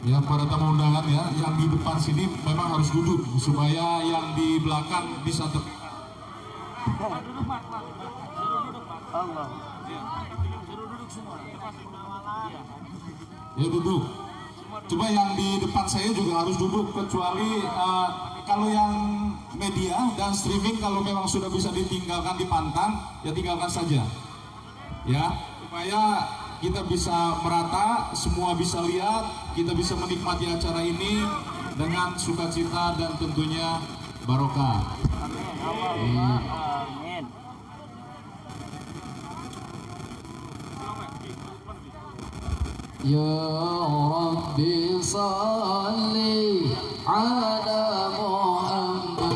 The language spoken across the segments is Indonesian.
Yang pada tamu undangan ya, yang di depan sini memang harus duduk supaya yang di belakang bisa ya duduk. Coba yang di depan saya juga harus duduk, kecuali kalau yang media dan streaming kalau memang sudah bisa ditinggalkan di pantang ya tinggalkan saja ya, supaya kita bisa merata, semua bisa lihat, kita bisa menikmati acara ini dengan sukacita dan tentunya barokah. Amin. Ya Rabbi salli ala Muhammad.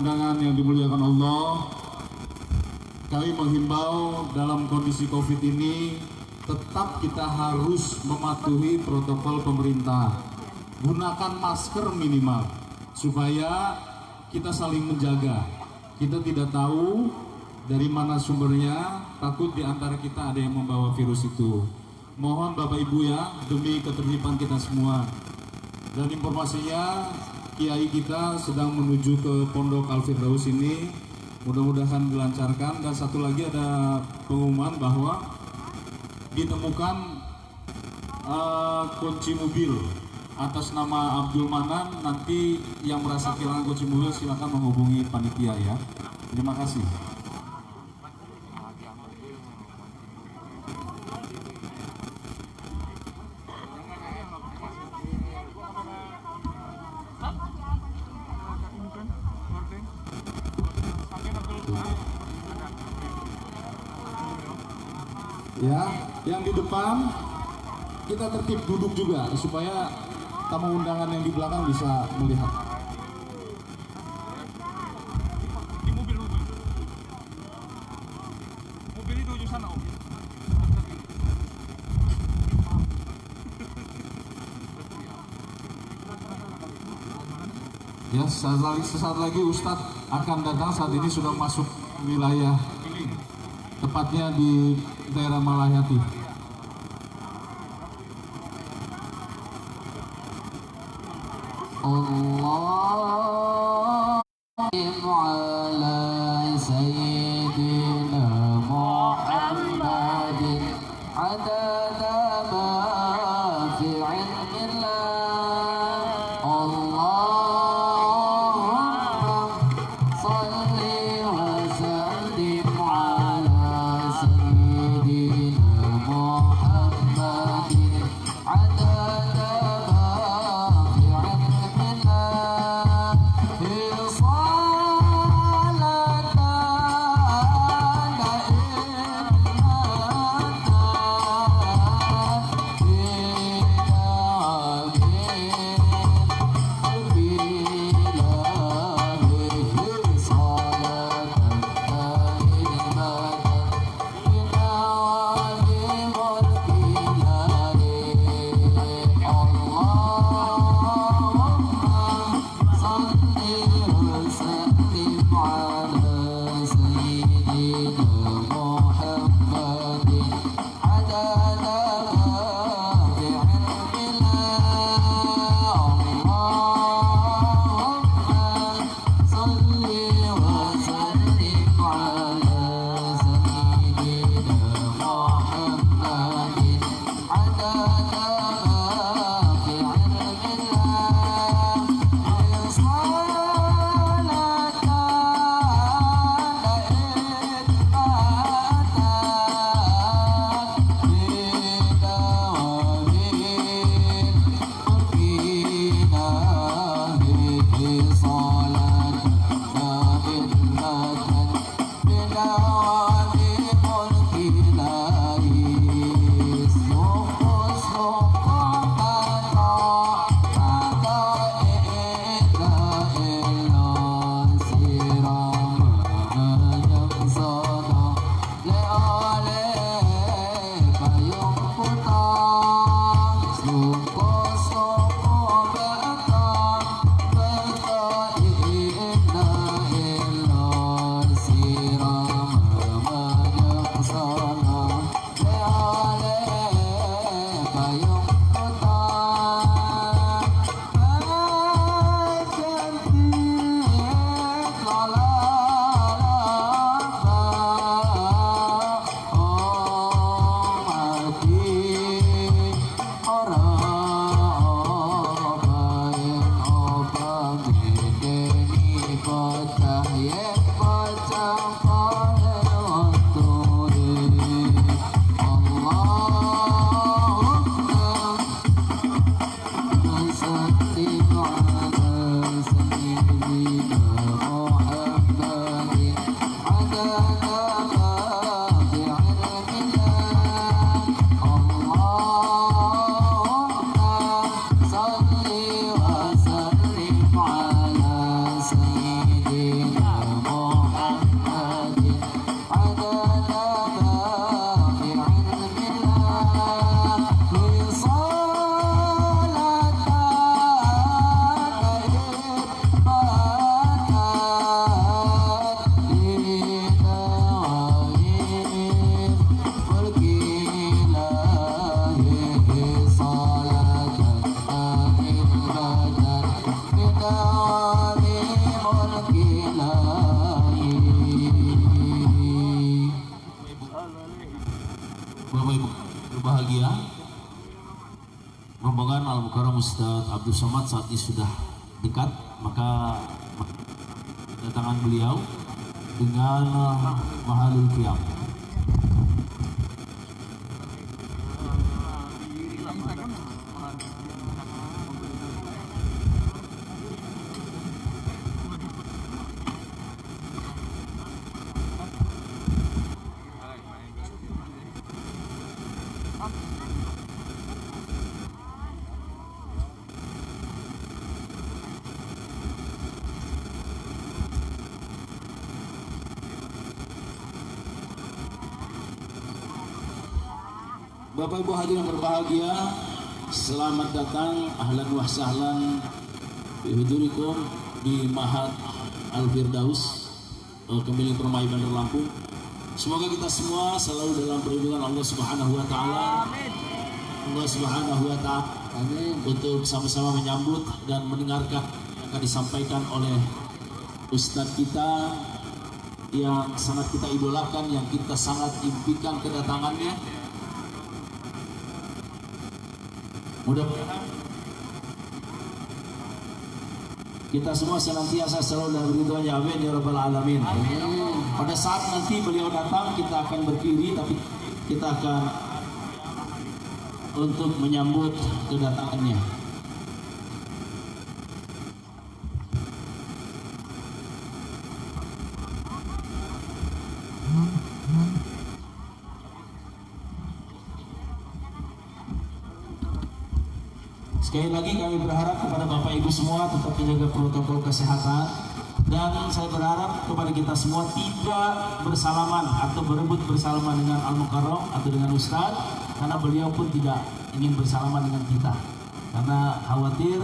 undangan yang dimuliakan Allah, kami menghimbau dalam kondisi COVID ini tetap kita harus mematuhi protokol pemerintah. Gunakan masker minimal supaya kita saling menjaga. Kita tidak tahu dari mana sumbernya, takut di antara kita ada yang membawa virus itu. Mohon Bapak Ibu ya, demi ketertiban kita semua. Dan informasinya, Kiai kita sedang menuju ke Pondok Al-Firdaus ini, mudah-mudahan dilancarkan. Dan satu lagi ada pengumuman bahwa ditemukan kunci mobil atas nama Abdul Manan. Nanti yang merasa kehilangan kunci mobil silakan menghubungi panitia ya. Terima kasih. Ya, yang di depan kita tertib duduk juga supaya tamu undangan yang di belakang bisa melihat. Di mobil itu di sana Om. Ya, sesaat lagi Ustadz akan datang. Saat ini sudah masuk wilayah ini, tepatnya di daerah Malayati. Allah ala sayyidina Muhammadin adada ma fi ilmillah. Allahumma salli wa sallim ala sayyidina Muhammadin adada Sayyidina Bapak Ibu berbahagia, rombongan Al-Mukarram Ustadz Abdul Somad saat ini sudah dekat, maka kedatangan beliau dengan Mahalul Qiyam. Bapak Ibu hadirin berbahagia, selamat datang, ahlan wa sahlan bihudurikum di Mahat Al-Firdaus, Kemiling Permai Bandar Lampung. Semoga kita semua selalu dalam perlindungan Allah Subhanahu wa taala. Allah Subhanahu wa taala untuk sama-sama menyambut dan mendengarkan yang akan disampaikan oleh Ustadz kita yang sangat kita idolakan, yang kita sangat impikan kedatangannya. Mudah-mudahan kita semua senantiasa selalu dalam ridhonya, amin ya rabbal alamin. Pada saat nanti beliau datang, kita akan berdiri, tapi kita akan untuk menyambut kedatangannya. Sekali lagi kami berharap kepada Bapak Ibu semua tetap menjaga protokol kesehatan, dan saya berharap kepada kita semua tidak bersalaman atau berebut bersalaman dengan Al-Mukarram atau dengan Ustadz, karena beliau pun tidak ingin bersalaman dengan kita, karena khawatir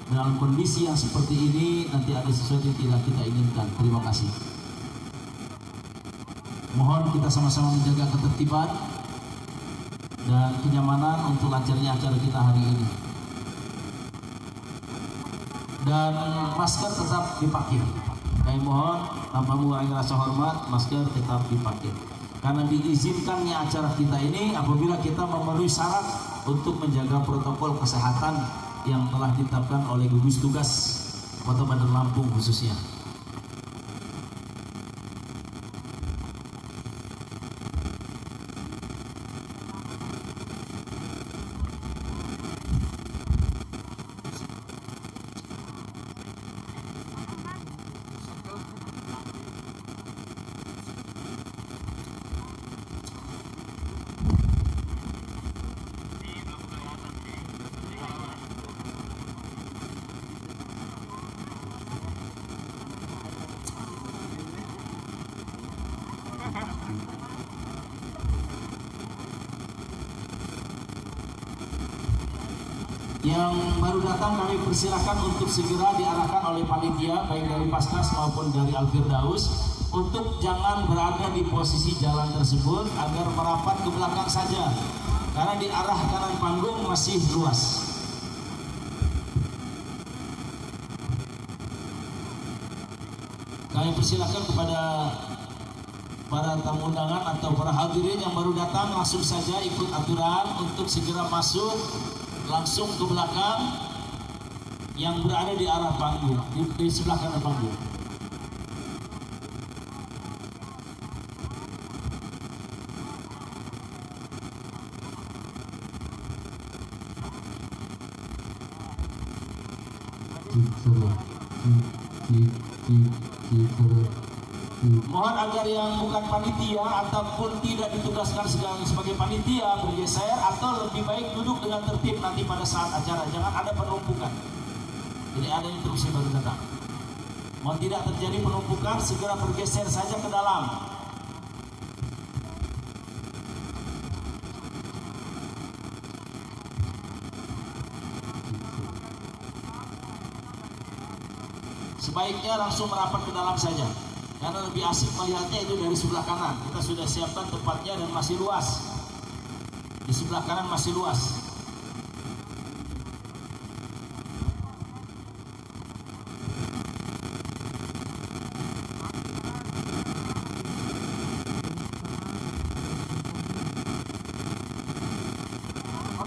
dalam kondisi yang seperti ini nanti ada sesuatu yang tidak kita inginkan. Terima kasih. Mohon kita sama-sama menjaga ketertiban dan kenyamanan untuk lancarnya acara kita hari ini. Dan masker tetap dipakai. Kami mohon tanpa mengurangi rasa hormat, masker tetap dipakai. Karena diizinkannya acara kita ini apabila kita memenuhi syarat untuk menjaga protokol kesehatan yang telah ditetapkan oleh gugus tugas Kota Bandar Lampung khususnya. Yang baru datang kami persilakan untuk segera diarahkan oleh panitia baik dari Paskas maupun dari Al-Firdaus untuk jangan berada di posisi jalan tersebut, agar merapat ke belakang saja, karena di arah kanan panggung masih luas. Kami persilakan kepada para tamu undangan atau para hadirin yang baru datang langsung saja ikut aturan untuk segera masuk langsung ke belakang yang berada di arah panggung, di sebelah kanan panggung. Mohon agar yang bukan panitia ataupun tidak ditugaskan sebagai panitia bergeser atau lebih baik duduk dengan tertib nanti pada saat acara. Jangan ada penumpukan. Jadi ada yang terus baru datang. Mohon tidak terjadi penumpukan, segera bergeser saja ke dalam. Sebaiknya langsung merapat ke dalam saja, karena lebih asik melihatnya itu dari sebelah kanan. Kita sudah siapkan tempatnya dan masih luas. Di sebelah kanan masih luas.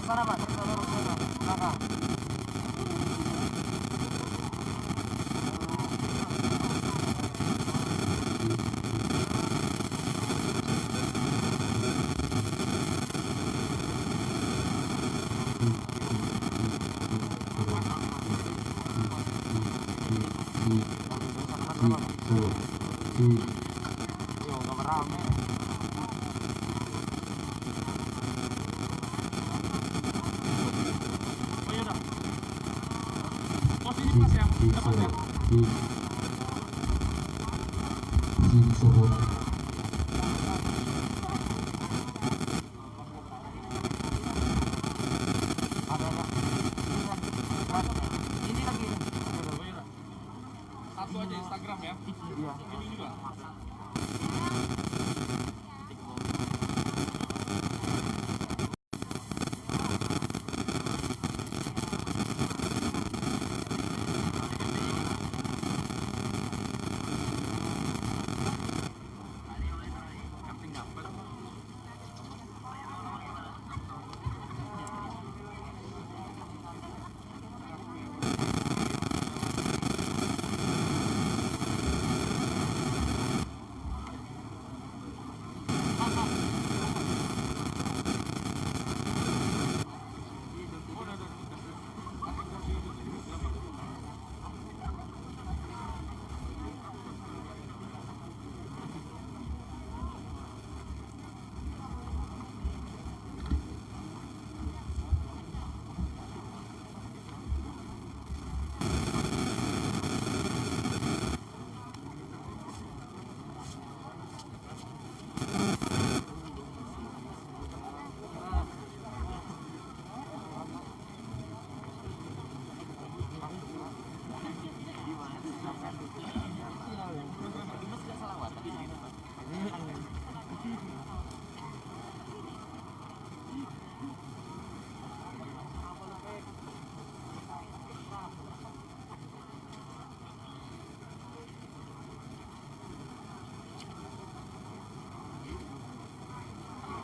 sana Pak, terus lurus sana. Belakang. Yo, udah rame. Oh iya dah. Posisi pas ya, dapat ya. Ini lagi. Oh iya dah. Satu aja Instagram ya. Iya. Ini juga.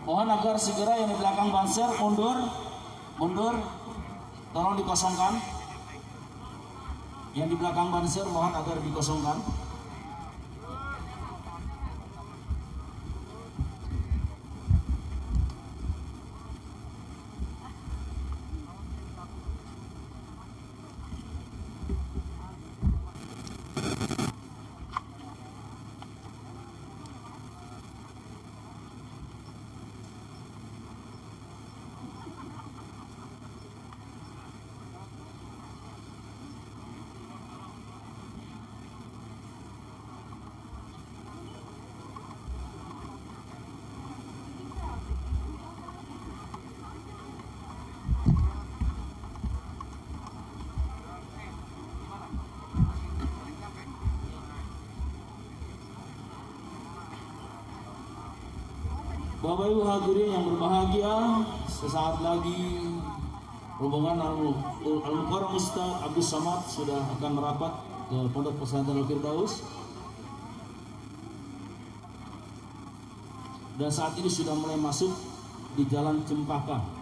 Mohon agar segera yang di belakang banser mundur, tolong dikosongkan. Yang di belakang banser mohon agar dikosongkan. Bapak Ibu hadirin yang berbahagia, sesaat lagi rombongan Al-Mukarram Ustaz Abdul Samad sudah akan merapat ke Pondok Pesantren Al-Firdaus. Dan saat ini sudah mulai masuk di Jalan Cempaka.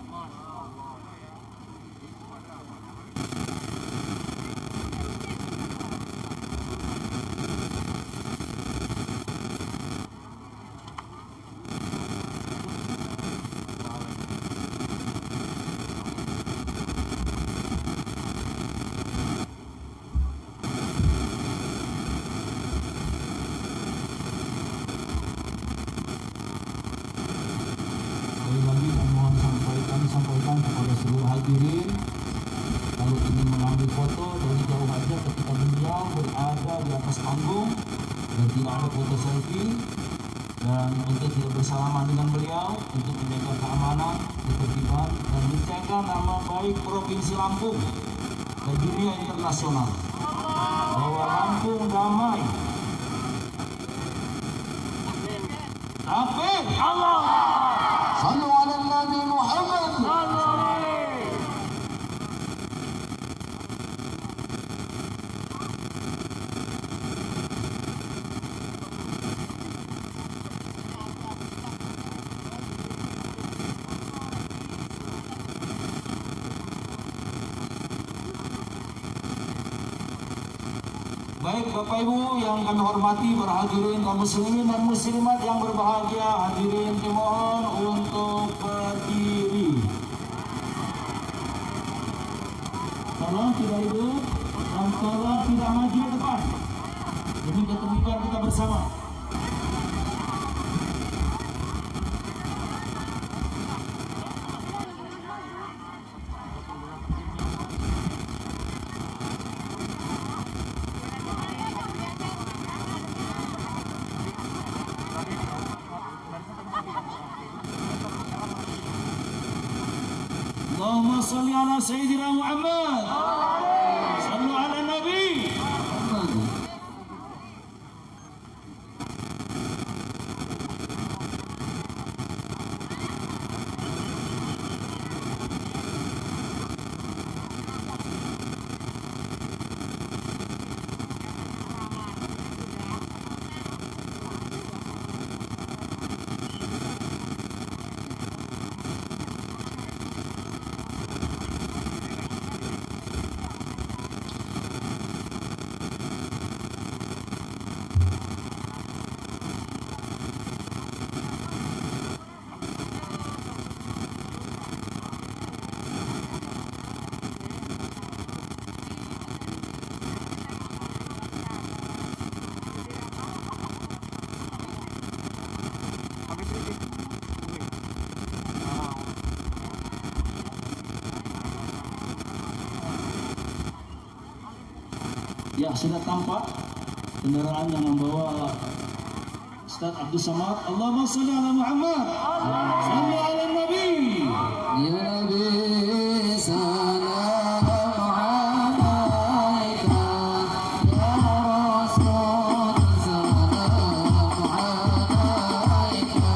Sampaikan kepada seluruh hadirin, kalau ingin mengambil foto dari jauh aja ketika beliau berada di atas panggung dan tidak ada foto selfie, dan untuk tidak bersalaman dengan beliau untuk menjaga keamanan, ketertiban dan menjaga nama baik Provinsi Lampung dan dunia internasional bahwa Lampung damai. Amin. Allah. Sallu ala Nabi Muhammad. Baik Bapak Ibu yang kami hormati, para hadirin kaum muslimin dan muslimat yang berbahagia, hadirin dimohon untuk berdiri. Tolong tidak duduk dan tolong tidak maju ke depan demi ketertiban kita bersama. Allahumma salli ala Sayyidina Muhammad. Sallu ala Nabi. Ya, sudah tampak kendaraan yang membawa Ustaz Abdul Samad. Allahumma sholli ala Muhammad. Sallu ala Nabi. Ya Nabi salam alaika. Ya Rasul salam alaika.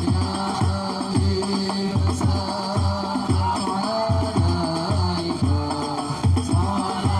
Ya Habib salam alaika. Salawat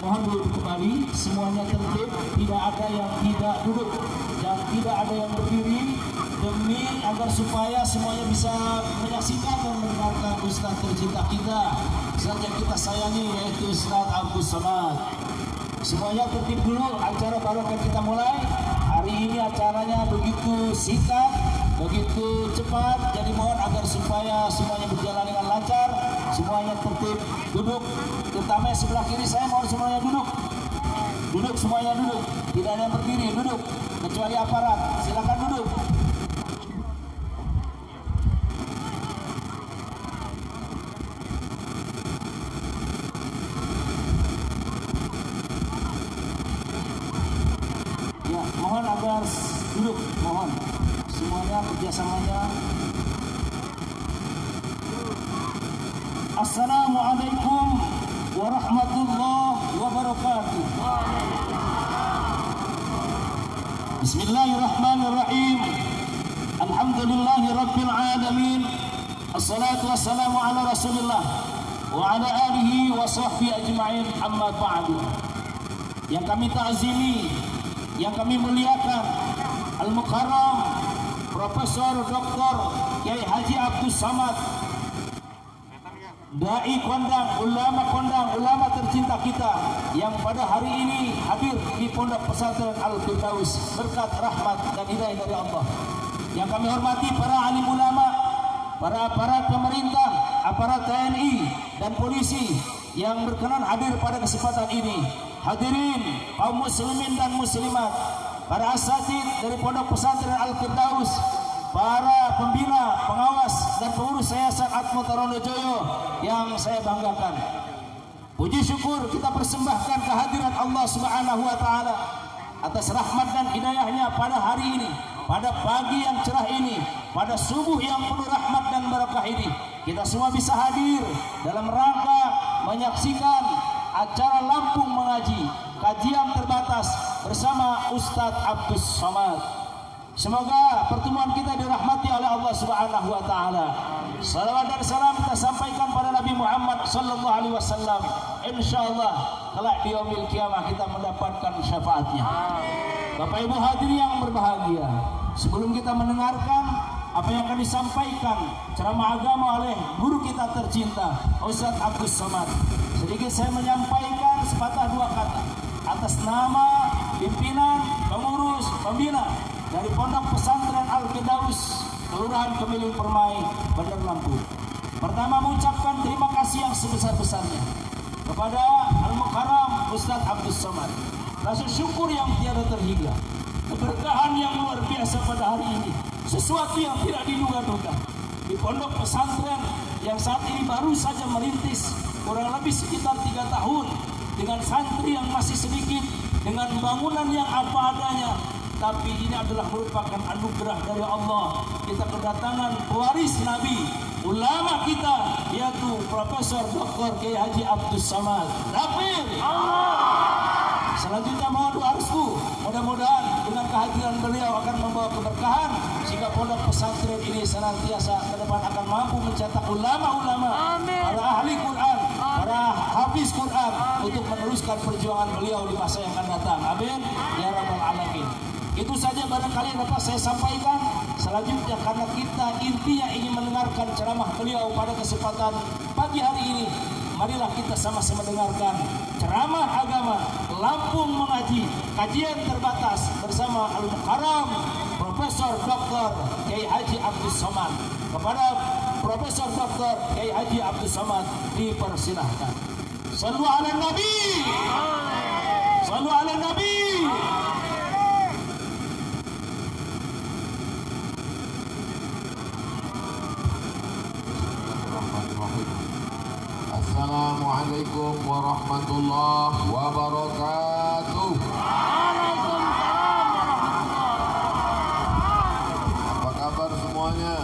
mohon duduk kembali, semuanya tertib, tidak ada yang tidak duduk dan tidak ada yang berdiri, demi agar supaya semuanya bisa menyaksikan dan mendengarkan Ustaz tercinta kita, Ustaz yang kita sayangi, yaitu Ustaz Abdus Somad. Semuanya tertib dulu, acara baru akan kita mulai. Hari ini acaranya begitu singkat, begitu cepat, jadi mohon agar supaya semuanya berjalan dengan lancar, semuanya tertib, duduk, terutama yang sebelah kiri saya mohon semuanya duduk. Duduk, semuanya duduk, tidak ada yang berdiri, duduk, kecuali aparat, silakan duduk. Ya, mohon agar duduk, mohon semuanya kerjasamanya. Assalamualaikum warahmatullahi wabarakatuh. Bismillahirrahmanirrahim. Alhamdulillahi rabbil alamin. Assalatu wassalamu ala rasulillah wa ala alihi wa sahbihi ajma'in, amma ba'du. Yang kami ta'zimi, yang kami muliakan, Al-Mukarram Profesor Dr. Kiai Haji Abdus Somad, dai kondang, ulama tercinta kita yang pada hari ini hadir di Pondok Pesantren Al-Firdaus berkat rahmat dan hidayah dari Allah. Yang kami hormati para alim ulama, para aparat pemerintah, aparat TNI dan polisi yang berkenan hadir pada kesempatan ini. Hadirin kaum muslimin dan muslimat, para asatid dari Pondok Pesantren Al-Firdaus, para pembina, pengawas dan pengurus Yayasan Atmo Taronojoyo yang saya banggakan. Puji syukur kita persembahkan kehadiran Allah Subhanahu wa taala atas rahmat dan hidayahnya pada hari ini, pada pagi yang cerah ini, pada subuh yang penuh rahmat dan barakah ini. Kita semua bisa hadir dalam rangka menyaksikan acara Lampung Mengaji, kajian terbatas bersama Ustadz Abdus Somad. Semoga pertemuan kita dirahmati oleh Allah Subhanahu wa taala. Salawat dan salam kita sampaikan pada Nabi Muhammad sallallahu alaihi wasallam. Insyaallah kelak di yaumil kiamah kita mendapatkan syafaatnya. Bapak Ibu hadirin yang berbahagia, sebelum kita mendengarkan apa yang akan disampaikan ceramah agama oleh guru kita tercinta Ustadz Abdus Somad, sedikit saya menyampaikan sepatah dua kata atas nama pimpinan, pengurus, pembina dari Pondok Pesantren Al-Firdaus, Kelurahan Kemiling Permai, Bandar Lampung. Pertama mengucapkan terima kasih yang sebesar-besarnya kepada Al-Mukarram Ustadz Abdus Somad. Rasa syukur yang tiada terhingga, keberkahan yang luar biasa pada hari ini, sesuatu yang tidak diduga-duga di Pondok Pesantren yang saat ini baru saja merintis kurang lebih sekitar 3 tahun dengan santri yang masih sedikit, dengan bangunan yang apa adanya. Tapi ini adalah merupakan anugerah dari Allah. Kita kedatangan pewaris Nabi, ulama kita, yaitu Profesor Dr. Kiai Haji Abdus Somad. Takbir. Selanjutnya mohon doa restu, mudah-mudahan dengan kehadiran beliau akan membawa keberkahan sehingga pondok pesantren ini senantiasa ke depan akan mampu mencetak ulama-ulama, para ahli Quran, para hafiz Quran untuk meneruskan perjuangan beliau di masa yang akan datang. Amin ya rabbal alamin. Itu saja barangkali yang dapat saya sampaikan. Selanjutnya karena kita intinya ingin mendengarkan ceramah beliau pada kesempatan pagi hari ini, marilah kita sama-sama dengarkan ceramah agama Lampung Mengaji, kajian terbatas bersama Al-Mukarram Profesor Dr. Kiai Haji Abdus Somad. Kepada Profesor Dr. Kiai Haji Abdus Somad dipersilahkan. Shallu ala Nabi. Shallu ala Nabi. Assalamualaikum warahmatullahi wabarakatuh. Apa kabar semuanya?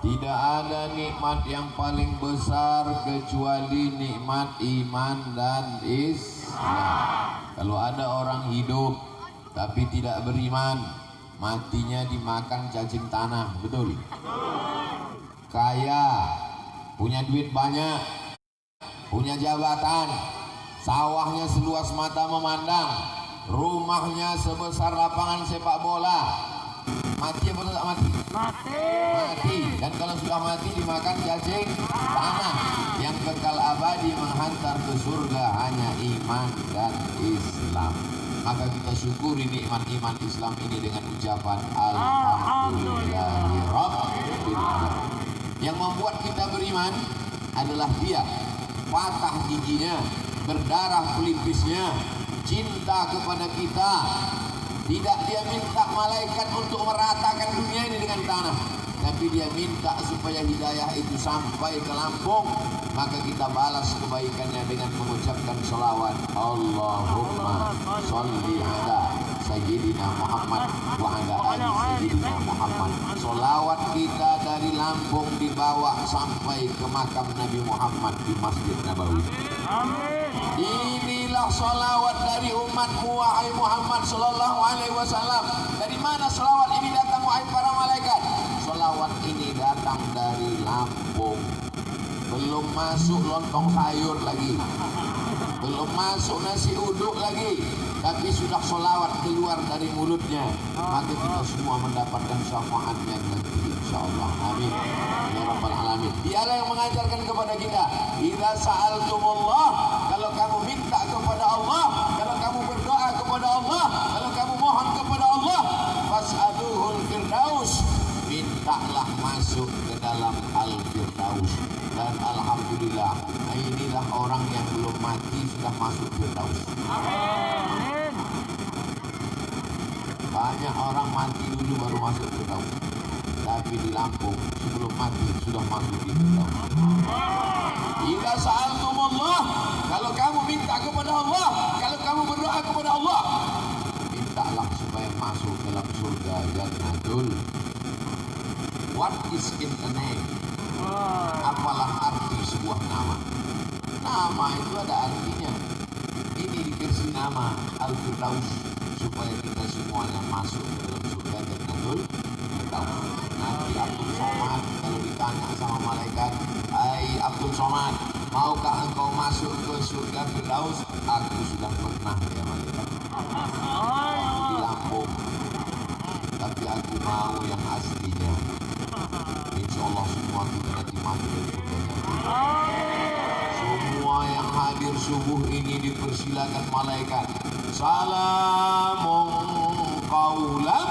Tidak ada nikmat yang paling besar kecuali nikmat iman dan Islam. Kalau ada orang hidup tapi tidak beriman, matinya dimakan cacing tanah, betul? Kaya, punya duit banyak, punya jabatan, sawahnya seluas mata memandang, rumahnya sebesar lapangan sepak bola. Mati apa tidak mati? Mati. Dan kalau sudah mati dimakan cacing tanah. Yang kekal abadi menghantar ke surga hanya iman dan Islam. Maka kita syukuri nikmat iman Islam ini dengan ucapan Alhamdulillahirabbil alamin. Yang membuat kita beriman adalah dia patah giginya, berdarah pelipisnya, cinta kepada kita. Tidak dia minta malaikat untuk meratakan dunia ini dengan tanah, tapi dia minta supaya hidayah itu sampai ke Lampung. Maka kita balas kebaikannya dengan mengucapkan salawat Allahumma sholli ala Sayyidina Muhammad wa ala ali Sayyidina Muhammad. Salawat kita dari Lampung dibawa sampai ke makam Nabi Muhammad di Masjid Nabawi. Inilah salawat dari umatmu wahai Muhammad sallallahu alaihi wasallam. Dari mana salawat ini datang wahai para malaikat? Salawat ini datang dari Lampung. Belum masuk lontong sayur lagi, belum masuk nasi uduk lagi, tapi sudah salawat keluar dari mulutnya. Maka kita semua mendapatkan syafaatnya nanti insyaallah. Amin ya rabbal alamin. Dialah yang mengajarkan kepada kita, idza sa'altumullah, kalau kamu minta kepada Allah, kalau kamu berdoa kepada Allah, kalau kamu mohon kepada Allah, fas'aluhul firdaus, mintalah masuk ke dalam al-firdaus. Dan alhamdulillah, inilah orang yang belum mati sudah masuk firdaus. Banyak orang mati dulu baru masuk firdaus, tapi di Lampung sebelum mati sudah masuk di firdaus. Idza sa'altumullah, kalau kamu minta kepada Allah, kalau kamu berdoa kepada Allah, mintalah supaya masuk dalam surga Jannatul. What is in the name? Apalah arti sebuah nama? Nama itu ada artinya. Ini dikasih nama Al-Firdaus supaya kita semuanya masuk ke dalam surga Jannatul Firdaus. Nanti Abdul Somad kalau ditanya sama malaikat, "Hai Abdul Somad, maukah engkau masuk ke surga Firdaus?" Aku sudah pernah ya malaikat. Waktu di Lampung. Tapi aku mau yang aslinya. Insyaallah semua kita nanti masuk ke surga. Semua yang hadir subuh ini dipersilakan malaikat. Salamun qaulan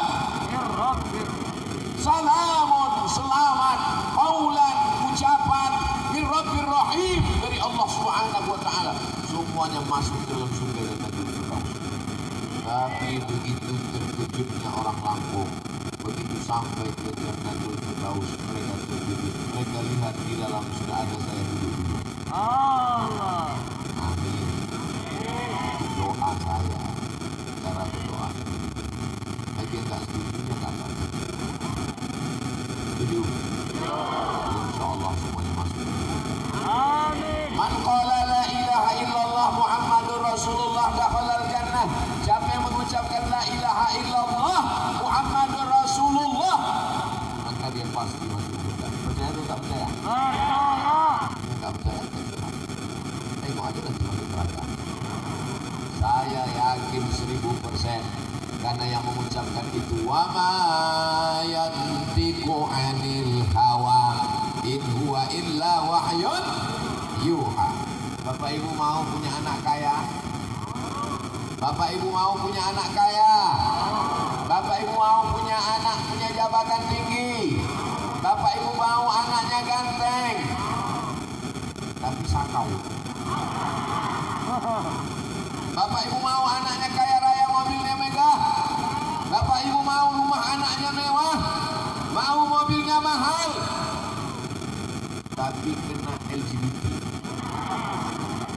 salamun, selamat, qaulan, ucapan min Rabbir Rahim, dari Allah Subhanahu wa taala. Semuanya masuk dalam surga Jannatul Firdaus. Tapi begitu terkejutnya orang Lampung. Begitu sampai ke Jannatul Firdaus, mereka terkejut. Mereka lihat di dalam sudah ada saya duduk. Allah. Amin. Doa saya, cara berdoa. Bagi yang tak setuju, ya tak apa. Setuju? InsyaAllah semuanya masuk. Amin. Man qala la ilaha illallah Muhammadur Rasulullah dakhalal jannah. Siapa yang mengucapkan la ilaha illallah Muhammadur Rasulullah, maka dia pasti masuk surga. Percaya atau tak percaya? Percaya. Yang tak percaya, tengok aja nanti masuk neraka. Saya yakin 1000%, karena yang mengucapkan itu wa ma yantiqu 'anil hawa in huwa illa wahyun yuha. Bapak Ibu mau punya anak kaya? Bapak Ibu mau punya anak kaya? Bapak Ibu mau punya anak punya jabatan tinggi? Bapak Ibu mau anaknya ganteng tapi sakau? Bapak Ibu mau anaknya kaya raya, mobilnya megah? Bapak Ibu mau rumah anaknya mewah, mau mobilnya mahal, tapi kena LGBT?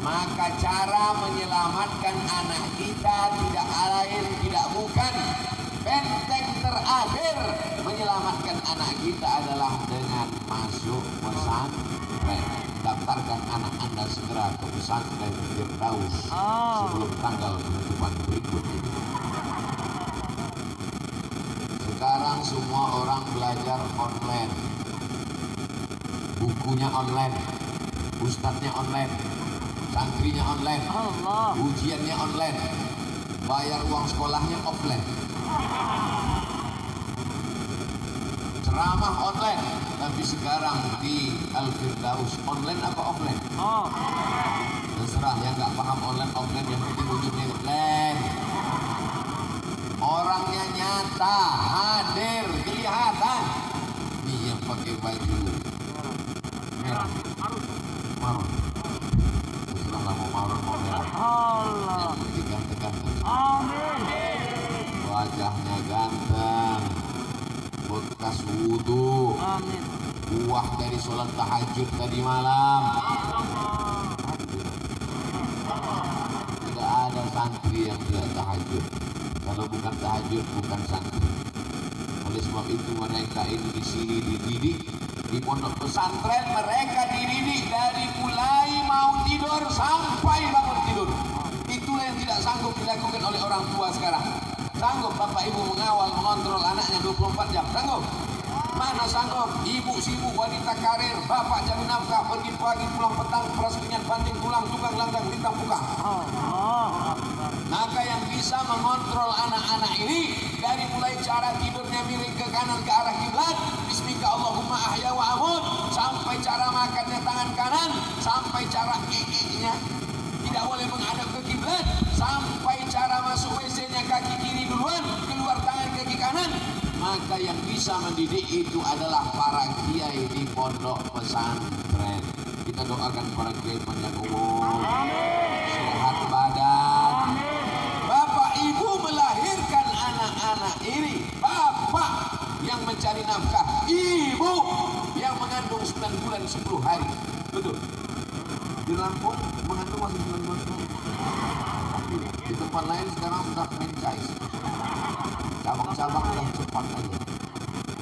Maka cara menyelamatkan anak kita tidak lain tidak bukan, benteng terakhir menyelamatkan anak kita adalah dengan masuk pesantren. Daftarkan anak Anda segera ke pesantren Firdaus sebelum tanggal penutupan berikut ini. Sekarang semua orang belajar online, bukunya online, ustadznya online, santrinya online, Allah. ujiannya online, bayar uang sekolahnya offline, ceramah online. Tapi sekarang di Al-Firdaus online apa offline? Oh. Terserah, yang nggak paham online offline, yang penting ujungnya online. Orangnya nyata, hadir, kelihatan. Ini yang pakai baju merah, marun. Terserah lah mau marun mau merah. Allah. Yang penting ganteng-ganteng. Amin. Wajahnya ganteng, bekas wudhu, Amin. buah dari sholat tahajud tadi malam. Tidak ada santri yang tidak tahajud. Kalau bukan tahajud, bukan santri. Oleh sebab itu mereka ini di sini dididik, di pondok pesantren mereka dididik dari mulai mau tidur sampai bangun tidur. Itulah yang tidak sanggup dilakukan oleh orang tua sekarang. Sanggup bapak ibu mengawal, mengontrol anaknya 24 jam? Sanggup? Mana sanggup? Ibu sibuk, wanita karir, bapak cari nafkah, pergi pagi pulang petang, peras keringat, banting tulang, tukang langgang, bintang buka. Allah. Maka yang bisa mengontrol anak-anak ini dari mulai cara tidurnya miring ke kanan ke arah kiblat, bismika Allahumma ahya wa amut, sampai cara makannya tangan kanan, sampai cara nya tidak boleh menghadap ke kiblat, sampai cara masuk WC-nya kaki kiri duluan, keluar tangan kaki kanan. Maka yang bisa mendidik itu adalah para kiai di pondok pesantren. Kita doakan para kiai panjang umur, sehat badan. Bapak ibu melahirkan anak-anak ini, bapak yang mencari nafkah, ibu yang mengandung 9 bulan 10 hari. Betul. Di Lampung mengandung masih 9 bulan 10 hari. Di tempat lain sekarang sudah franchise. Cabang-cabang sudah cepat aja.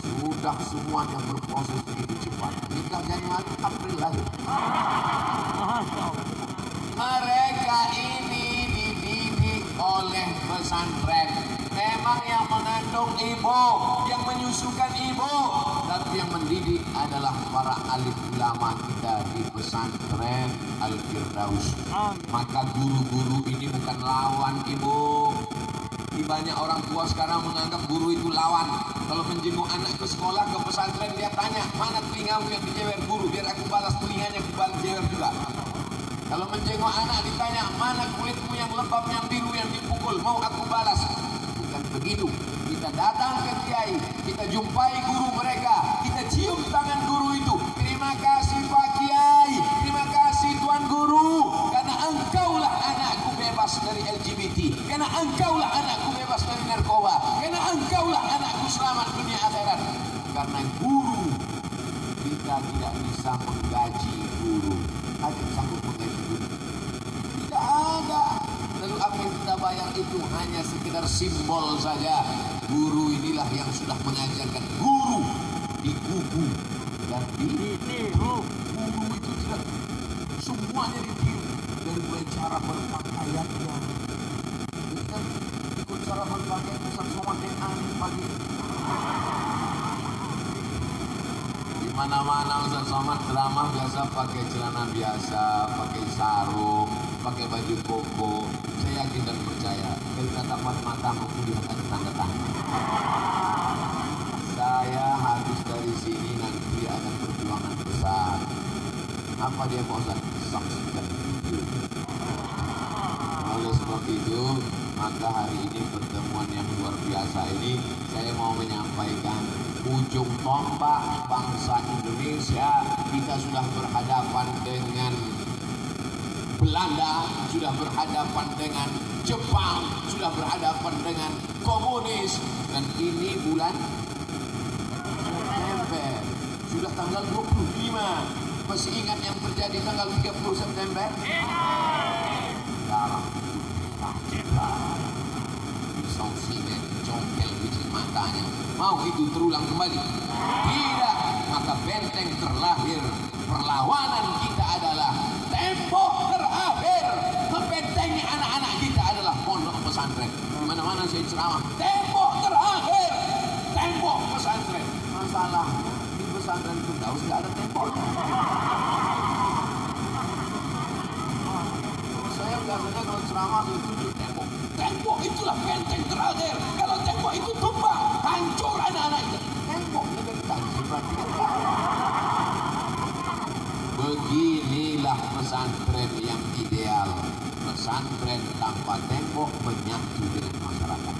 Sudah semuanya berproses begitu cepat. Nikah Januari, April lahir. Mereka ini dididik oleh pesantren. Memang yang mengandung ibu, yang menyusukan ibu, tapi yang mendidik adalah para alim ulama kita di pesantren Al-Firdaus. Maka guru-guru ini bukan lawan ibu. Di banyak orang tua sekarang menganggap guru itu lawan. Kalau menjenguk anak ke sekolah, ke pesantren, dia tanya, mana telingamu yang dijewer guru, biar aku balas telinganya, aku balas jewer juga. Kalau menjenguk anak ditanya, mana kulitmu yang lebam, yang biru, yang dipukul, mau aku balas. Bukan begitu. Kita datang ke kiai, kita jumpai guru mereka, kita cium tangan guru itu. Terima kasih Pak Kiai, terima kasih Tuan Guru, karena engkaulah anakku bebas dari LGBT, karena engkaulah anakku bebas dari narkoba, karena engkaulah anakku selamat dunia akhirat. Karena guru, kita tidak bisa menggaji guru. Ada yang sanggup menggaji guru? Tidak ada. Lalu apa yang kita bayar itu hanya sekedar simbol saja. Guru inilah yang sudah mengajarkan. Guru digugu dan ditiru. Guru itu tidak semuanya ditiru. Dari mulai cara berpakaiannya. Kita ikut cara berpakaian Ustaz Somad yang aneh pagi. Di mana-mana Ustaz Somad ceramah biasa pakai celana biasa, pakai sarung, pakai baju koko. Saya yakin dan percaya dari tatapan matamu kulihat ada tanda-tanda. Saya habis dari sini nanti ada perjuangan besar. Apa dia Pak Ustaz? Saksikan video. Oleh sebab itu, maka hari ini pertemuan yang luar biasa ini saya mau menyampaikan ujung tombak bangsa Indonesia. Kita sudah berhadapan dengan Belanda, sudah berhadapan dengan Jepang, sudah berhadapan dengan komunis, dan ini bulan September, sudah tanggal 25. Masih ingat yang terjadi tanggal 30 September? Darah pisau silet, congkel biji matanya. Mau itu terulang kembali? Tidak. Maka benteng terlahir perlawanan kita adalah tembok terakhir membentengi anak-anak kita adalah pondok pesantren. Di mana-mana saya ceramah, tembok terakhir, tembok pesantren. Masalahnya di pesantren Firdaus tidak ada tembok. biasanya kalau ceramah dia tunjuk tembok. Tembok itulah benteng terakhir. Kalau tembok itu tumbang, hancur anak-anak itu. Tembok lebih tajam berarti. Beginilah pesantren yang ideal. Pesantren tanpa tembok menyatu dengan masyarakat.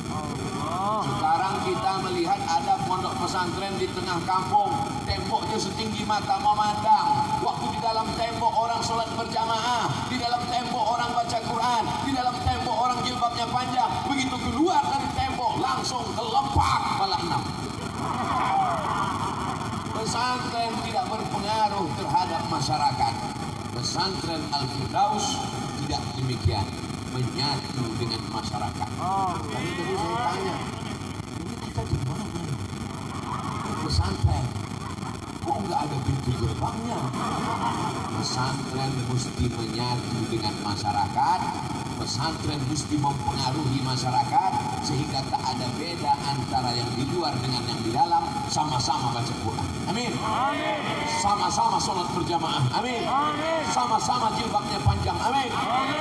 Sekarang kita melihat ada pondok pesantren di tengah kampung, temboknya setinggi mata memandang. Waktu di dalam tembok orang sholat berjamaah, di dalam tembok orang baca Quran, di dalam tembok orang jilbabnya panjang. Begitu keluar dari tembok langsung kelempak malah 6. Pesantren tidak berpengaruh terhadap masyarakat. Pesantren Al-Firdaus tidak demikian, menyatu dengan masyarakat. Tadi saya tanya, ini kita di mana? Pesantren, kok nggak ada pintu gerbangnya? Pesantren mesti menyatu dengan masyarakat. Pesantren mesti mempengaruhi masyarakat sehingga tak ada beda antara yang di luar dengan yang di dalam. Sama-sama baca Quran. Amin. Sama-sama sholat berjamaah. Amin. Sama-sama jilbabnya panjang. Amin.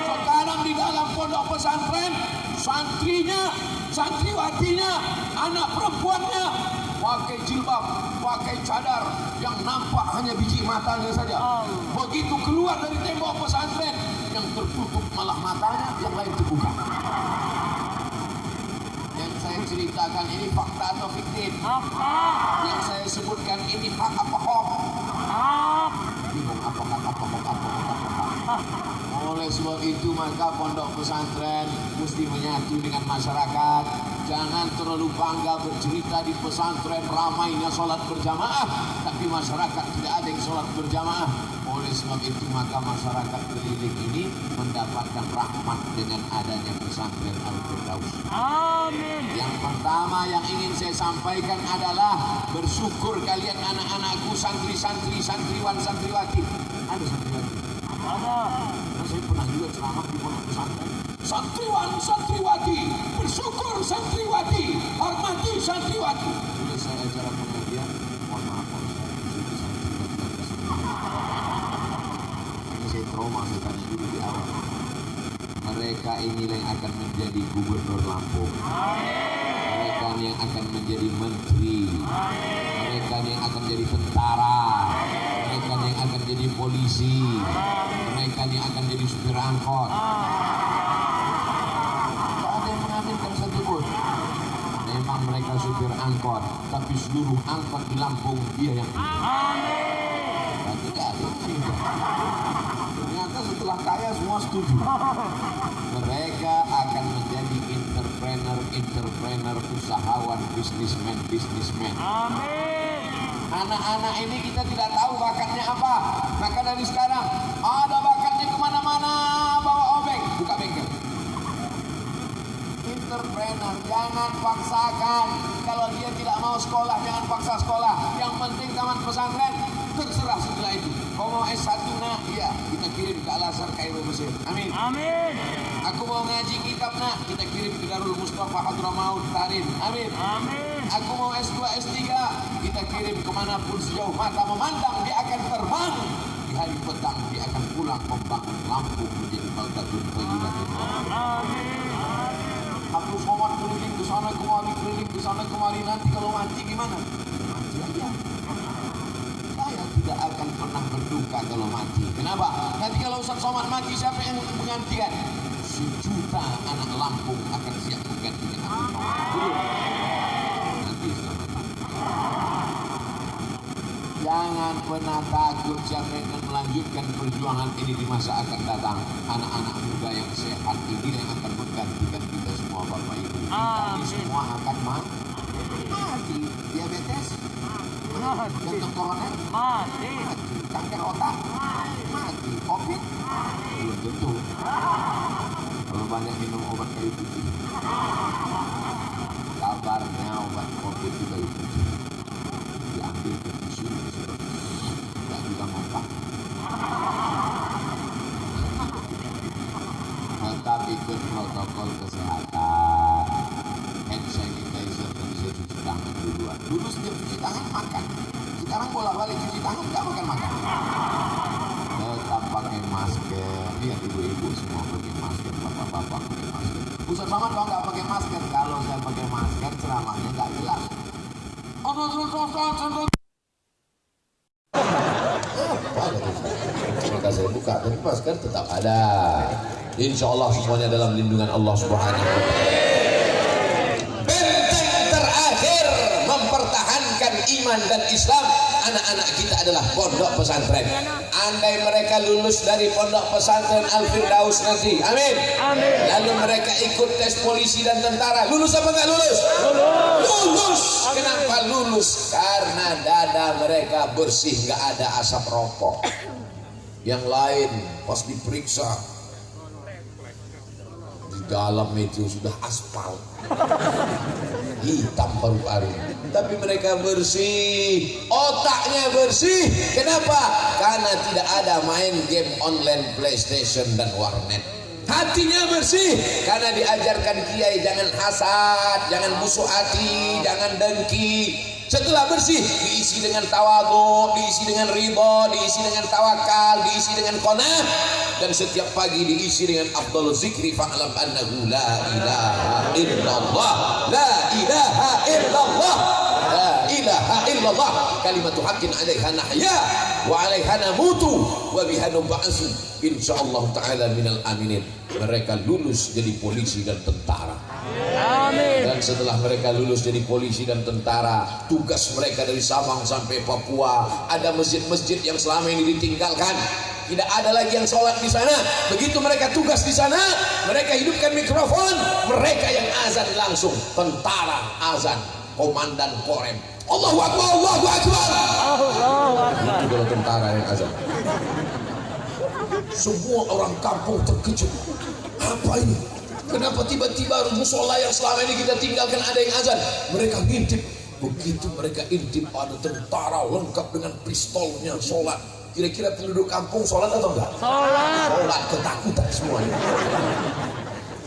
Sekarang di dalam pondok pesantren, santrinya, santriwatinya, anak perempuannya pakai jilbab, pakai cadar yang nampak hanya biji matanya saja. Begitu keluar dari tembok pesantren, yang tertutup malah matanya, yang lain terbuka. Yang saya ceritakan ini fakta atau fiktif? Yang saya sebutkan ini hak apa hoax? Bingung apa kata apa. Oleh sebab itu maka pondok pesantren mesti menyatu dengan masyarakat. Jangan terlalu bangga bercerita di pesantren ramainya sholat berjamaah, tapi masyarakat tidak ada yang sholat berjamaah. Oleh sebab itu maka masyarakat keliling ini mendapatkan rahmat dengan adanya pesantren Al-Firdaus. Amin. Yang pertama yang ingin saya sampaikan adalah bersyukur kalian anak-anakku, santri-santri, santriwan, santriwati. Ada santriwati? Ada. Nah, saya pernah juga ceramah di pondok pesantren. Santriwan, santriwati, bersyukur santriwati, hormati santriwati. Sudah saya acara pengajian, mohon maaf kalau saya santriwati. Ini saya trauma, saya tanya dulu di awal. Mereka inilah yang akan menjadi gubernur Lampung. Mereka yang akan menjadi menteri. Mereka yang akan jadi tentara. Mereka yang akan jadi polisi. Mereka yang akan jadi supir angkot. Memang mereka supir angkot, tapi seluruh angkot di Lampung dia yang berarti tidak ada yang tidak. Ternyata setelah kaya semua setuju. Mereka akan menjadi entrepreneur, usahawan, bisnismen. Anak-anak ini kita tidak tahu bakatnya apa. Maka dari sekarang ada bakatnya kemana-mana bawa obeng, buka bengkel. Entrepreneur, jangan paksakan. Kalau dia tidak mau sekolah, jangan paksa sekolah. Yang penting tamat pesantren, terserah setelah itu. Kau mau S1 nak? Iya, kita kirim ke Al-Azhar Kairo Mesir. Amin. Amin. Aku mau ngaji kitab nak? Kita kirim ke Darul Mustafa Hadramaut Tarim. Amin. Amin. Aku mau S2, S3, kita kirim kemanapun sejauh mata memandang, dia akan terbang. Di hari petang dia akan pulang membangun Lampung menjadi baldatun thayyibatun. Amin. Aku somat keliling ke sana kemari, keliling ke sana kemari, nanti kalau mati gimana? Mati aja. Saya tidak akan pernah berduka kalau mati. Kenapa? Nanti kalau Ustaz Somad mati, siapa yang menggantikan? 1 juta anak Lampung akan siap menggantikan aku. Nanti selamat. Jangan pernah takut siapa yang akan melanjutkan perjuangan ini di masa akan datang. Anak-anak muda yang sehat ini yang akan menggantikan kita semua Bapak Ibu. Kita ini semua akan mati. Diabetes, jantung koroner, mati. Kanker otak, mati. Covid, belum tentu. Kalau banyak minum obat kayu putih, kabarnya obat Covid itu kayu putih. Diambil ke tisu, tidak juga mempak. Tetap ikut protokol kesehatan, hand sanitizer dan bisa cuci tangan duluan. Dulu setiap cuci tangan makan, sekarang bolak-balik cuci tangan nggak makan. Tetap pakai masker, lihat ibu-ibu semua pakai masker. Ustaz Somad kalau nggak pakai masker, kalau saya pakai masker ceramahnya nggak jelas. Maka saya buka, tapi masker tetap ada. Insya Allah semuanya dalam lindungan Allah Subhanahu wa Ta'ala. Benteng terakhir mempertahankan iman dan Islam anak-anak kita adalah pondok pesantren. Andai mereka lulus dari pondok pesantren Al-Firdaus nanti, amin. Lalu mereka ikut tes polisi dan tentara, lulus apa nggak lulus? Lulus. Kenapa lulus? Karena dada mereka bersih, nggak ada asap rokok. Yang lain pas diperiksa di dalam itu sudah aspal, hitam paru-paru, tapi mereka bersih, otaknya bersih. Kenapa? Karena tidak ada main game online PlayStation dan warnet. Hatinya bersih karena diajarkan kiai jangan hasad, jangan busuk hati, jangan dengki. Setelah bersih diisi dengan tawadhu, diisi dengan ridha, diisi dengan tawakal, diisi dengan qanaah, dan setiap pagi diisi dengan afdhalul zikri fa'lam annahu la ilaha illallah, la ilaha illallah, la ilaha illallah, kalimatu haqqin 'alaiha nahya wa 'alaiha namutu wa biha nub'atsu insyaallah taala minal aminin. Mereka lulus jadi polisi dan tentara. Amin. Dan setelah mereka lulus jadi polisi dan tentara, tugas mereka dari Sabang sampai Papua, ada masjid-masjid yang selama ini ditinggalkan, tidak ada lagi yang sholat di sana. Begitu mereka tugas di sana, mereka hidupkan mikrofon, mereka yang azan langsung, tentara azan, komandan Korem, Allahu Akbar, Allahu Akbar. Itu kalau tentara yang azan. Semua orang kampung terkejut. Apa ini? Kenapa tiba-tiba musola yang selama ini kita tinggalkan ada yang azan? Mereka ngintip. Begitu mereka intip ada tentara lengkap dengan pistolnya sholat. Kira-kira penduduk kampung sholat atau enggak? Sholat. Sholat, ketakutan semuanya.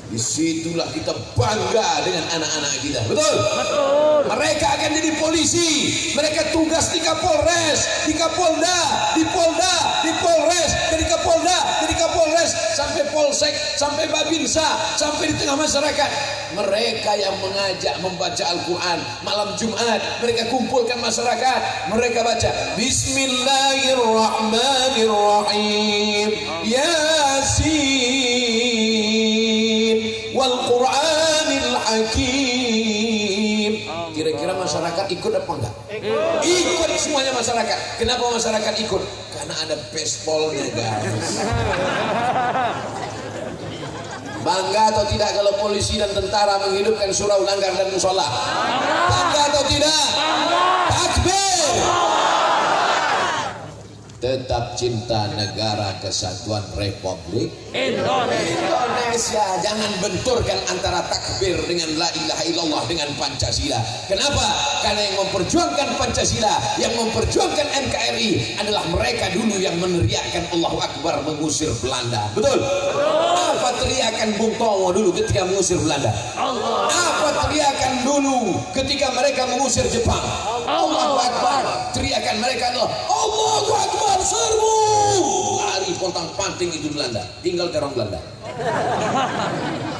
Disitulah kita bangga dengan anak-anak kita. Betul? Betul. Mereka akan jadi polisi. Mereka tugas di Kapolres, di Kapolda, di Polda, di Polres, dari Kapolda, dari Kapolres, sampai Polsek, sampai Babinsa, sampai di tengah masyarakat. Mereka yang mengajak membaca Al-Quran malam Jumat. Mereka kumpulkan masyarakat. Mereka baca Bismillahirrahmanirrahim, Yasin wal Qur'anil Hakim. Kira-kira masyarakat ikut apa enggak? Ikut semuanya masyarakat. Kenapa masyarakat ikut? Karena ada pespolnya, guys. Bangga atau tidak kalau polisi dan tentara menghidupkan surau langgar dan musola? Bangga atau tidak? Takbir. Tetap cinta negara kesatuan Republik Indonesia. Jangan benturkan antara takbir dengan la ilaha illallah dengan Pancasila. Kenapa? Karena yang memperjuangkan Pancasila, yang memperjuangkan NKRI adalah mereka dulu yang meneriakkan Allahu Akbar mengusir Belanda. Betul? Apa teriakan Bung Tomo dulu ketika mengusir Belanda? Apa teriakan dulu ketika mereka mengusir Jepang? Allahu Akbar. Teriakan mereka adalah Allahu Akbar. Serbu lari pontang-panting itu Belanda, tinggal orang Belanda.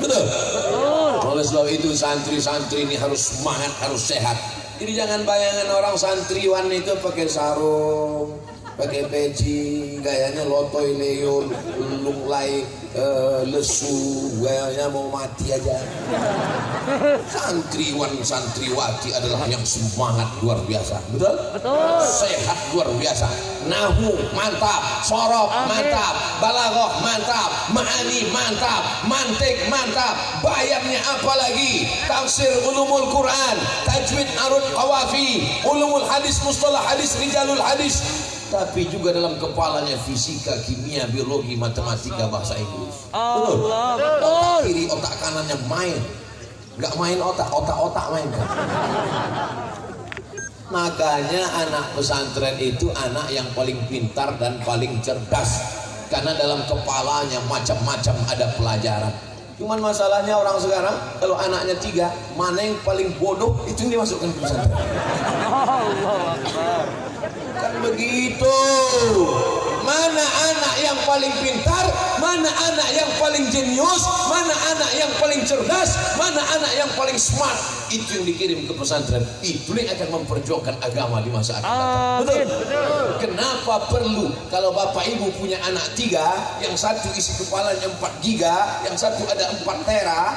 Betul? Oleh sebab itu santri-santri ini harus semangat, harus sehat. Jadi jangan bayangan orang santriwan itu pakai sarung, pakai peci, gayanya lotoy leo, lunglai, lesu, gayanya mau mati aja. Santriwan santriwati adalah yang semangat luar biasa. Betul? Betul. Sehat luar biasa. Nahu mantap, sorof mantap, balaghah mantap, ma'ani mantap, mantik mantap, bayarnya apalagi, tafsir ulumul Quran, tajwid arud qawafi, ulumul hadis, mustalah hadis, rijalul hadis. Tapi juga dalam kepalanya fisika, kimia, biologi, matematika, bahasa Inggris. Betul? Otak kiri, otak kanannya main. Gak main otak main kan? Makanya anak pesantren itu anak yang paling pintar dan paling cerdas. Karena dalam kepalanya macam-macam ada pelajaran. Cuman masalahnya orang sekarang, kalau anaknya 3, mana yang paling bodoh, itu yang dimasukkan ke pesantren. Kan begitu. Mana anak yang paling pintar, mana anak yang paling jenius, mana anak yang paling cerdas, mana anak yang paling smart, itu yang dikirim ke pesantren. Itu yang akan memperjuangkan agama di masa akan datang. Betul? Kenapa perlu kalau bapak ibu punya anak 3, yang satu isi kepalanya 4 giga, yang satu ada 4 tera,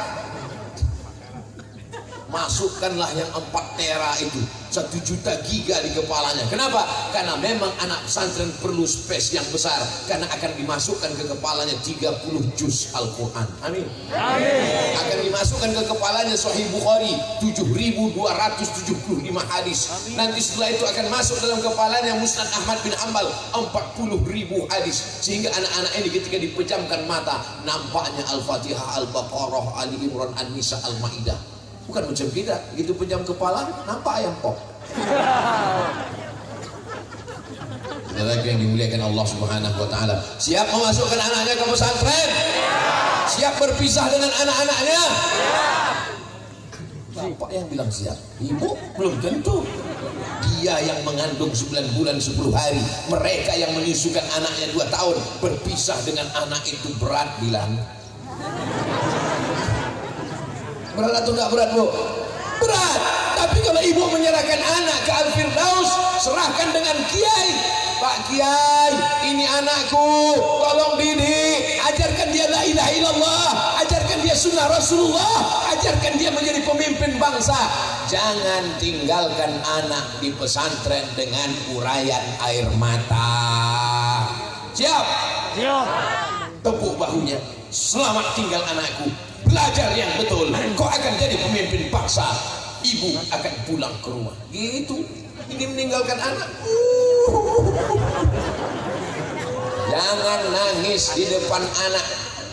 masukkanlah yang 4 tera itu, 1 juta giga di kepalanya. Kenapa? Karena memang anak pesantren perlu space yang besar, karena akan dimasukkan ke kepalanya 30 juz Al-Quran. Amin. Amin. Akan dimasukkan ke kepalanya Sahih Bukhari 7.275 hadis. Amin. Nanti setelah itu akan masuk dalam kepalanya Musnad Ahmad bin Hanbal 40.000 hadis, sehingga anak-anak ini ketika dipejamkan mata nampaknya Al-Fatihah, Al-Baqarah, Ali Imran, An-Nisa, Al-Maidah. Bukan macam kita, gitu pejam kepala, nampak ayam pop. Lagi yang dimuliakan Allah Subhanahu wa Ta'ala, siap memasukkan anaknya ke pesantren? Siap berpisah dengan anak-anaknya? Bapak yang bilang siap, ibu belum tentu. Dia yang mengandung 9 bulan 10 hari, mereka yang menyusukan anaknya 2 tahun, berpisah dengan anak itu berat bilang. Berat atau enggak berat, Bu? Berat. Tapi kalau ibu menyerahkan anak ke Al-Firdaus, serahkan dengan kiai. Pak Kiai, ini anakku, tolong didik, ajarkan dia la ilaha illallah, ajarkan dia sunnah Rasulullah, ajarkan dia menjadi pemimpin bangsa. Jangan tinggalkan anak di pesantren dengan uraian air mata. Siap? Siap. Tepuk bahunya. Selamat tinggal anakku. Belajar yang betul, kau akan jadi pemimpin bangsa. Ibu akan pulang ke rumah. Gitu. Ini meninggalkan anak. Jangan nangis di depan anak.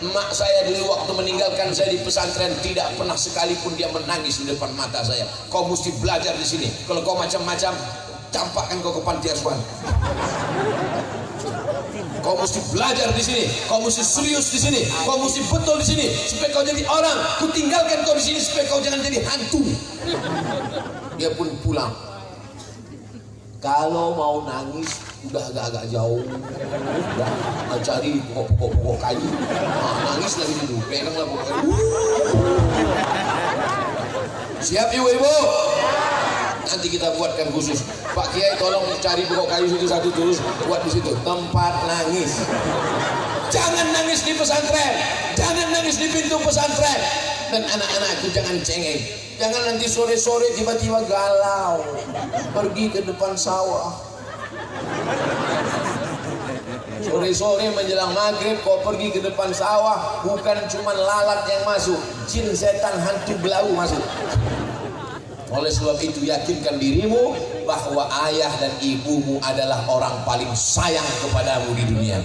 Emak saya dulu waktu meninggalkan saya di pesantren, tidak pernah sekalipun dia menangis di depan mata saya. Kau mesti belajar di sini. Kalau kau macam-macam, campakkan kau ke panti asuhan. Kau mesti belajar di sini, kau mesti serius di sini, kau mesti betul di sini, supaya kau jadi orang. Ku tinggalkan kau di sini supaya kau jangan jadi hantu. Dia pun pulang. Kalau mau nangis, udah agak-agak jauh, udah cari pokok-pokok kayu. Nangis lagi dulu, peganglah pokok kayu. Siap ibu-ibu? Nanti kita buatkan khusus. Pak Kiai tolong cari pokok kayu situ satu terus buat di situ tempat nangis. Jangan nangis di pesantren, jangan nangis di pintu pesantren. Dan anak-anakku jangan cengeng. Jangan nanti sore-sore tiba-tiba galau, pergi ke depan sawah. Sore-sore menjelang maghrib kau pergi ke depan sawah, bukan cuma lalat yang masuk, jin, setan, hantu belau masuk. Oleh sebab itu yakinkan dirimu bahwa ayah dan ibumu adalah orang paling sayang kepadamu di dunia.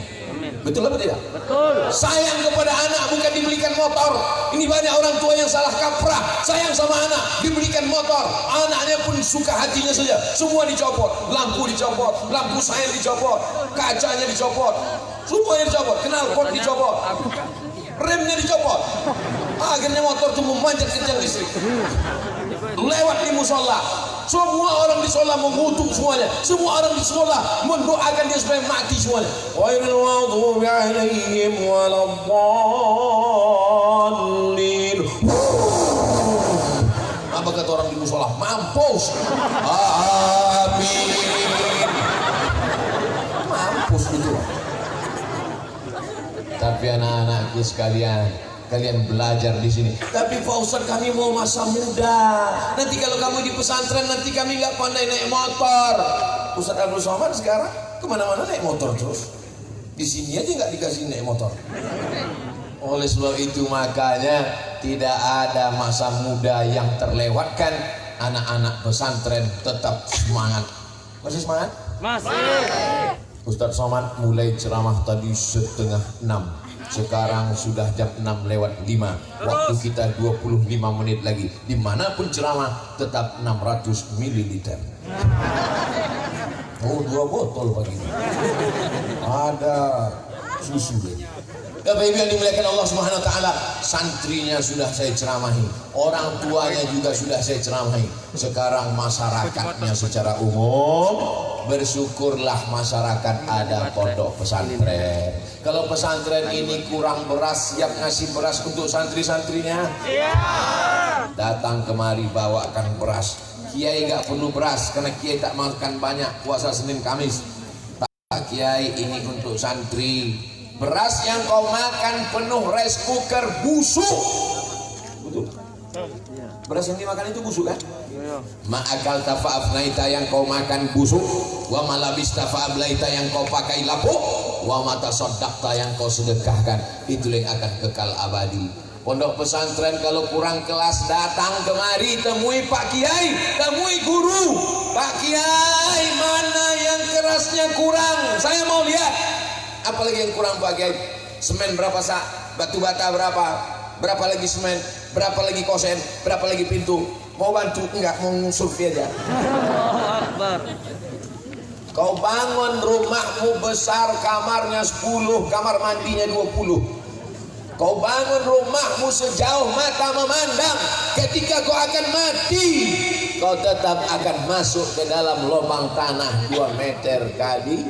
Betul apa tidak? Betul. Sayang kepada anak bukan dibelikan motor. Ini banyak orang tua yang salah kaprah. Sayang sama anak, dibelikan motor, anaknya pun suka hatinya saja. Semua dicopot, lampu dicopot, lampu sayang dicopot, kacanya dicopot, semuanya dicopot, knalpot dicopot, remnya dicopot. Akhirnya motor itu memanjat ke tiang listrik. Lewat di musola, semua orang di musola mengutuk semuanya, semua orang di musola mendoakan dia supaya mati semuanya. Ghairil maghdubi alaihim waladdallin. Apa kata orang di musola? Mampus. Amin. Mampus itu. Tapi anak-anakku sekalian, kalian belajar di sini. Tapi Pak Ustadz, kami mau masa muda. Nanti kalau kamu di pesantren, nanti kami nggak pandai naik motor. Ustadz Abdul Somad sekarang kemana-mana naik motor terus. Di sini aja nggak dikasih naik motor. Oleh sebab itu makanya tidak ada masa muda yang terlewatkan. Anak-anak pesantren tetap semangat. Masih semangat? Masih. Ustadz Somad mulai ceramah tadi 5:30. Sekarang sudah jam 6:05. Waktu kita 25 menit lagi. Dimanapun ceramah tetap 600 ml. Oh, 2 botol pagi. Ada susu deh. Bapak Ibu yang dimuliakan Allah Subhanahu wa taala, santrinya sudah saya ceramahi, orang tuanya juga sudah saya ceramahi. Sekarang masyarakatnya secara umum, bersyukurlah masyarakat ada pondok pesantren. Kalau pesantren ini kurang beras, siap ngasih beras untuk santri-santrinya? Datang kemari bawakan beras. Kiai nggak perlu beras karena kiai tak makan banyak puasa Senin Kamis. Tak, kiai ini untuk santri. Beras yang kau makan penuh rice cooker busuk. Betul. Beras yang dimakan itu busuk kan? Ma'akal tafa'afnaita yang kau makan busuk, wa malabis tafa'ablaita yang kau pakai lapuk, wa mata sodakta yang kau sedekahkan, itu yang akan kekal abadi. Pondok pesantren kalau kurang kelas datang kemari, temui Pak Kiai, temui guru. Pak Kiai, mana yang kerasnya kurang? Saya mau lihat. Apalagi yang kurang Pak Kiai? Semen berapa sak? Batu bata berapa? Berapa lagi semen? Berapa lagi kosen? Berapa lagi pintu? Mau bantu? Enggak, mau survei aja. Kau bangun rumahmu besar, kamarnya 10, kamar mandinya 20. Kau bangun rumahmu sejauh mata memandang. Ketika kau akan mati, kau tetap akan masuk ke dalam lubang tanah 2 meter kali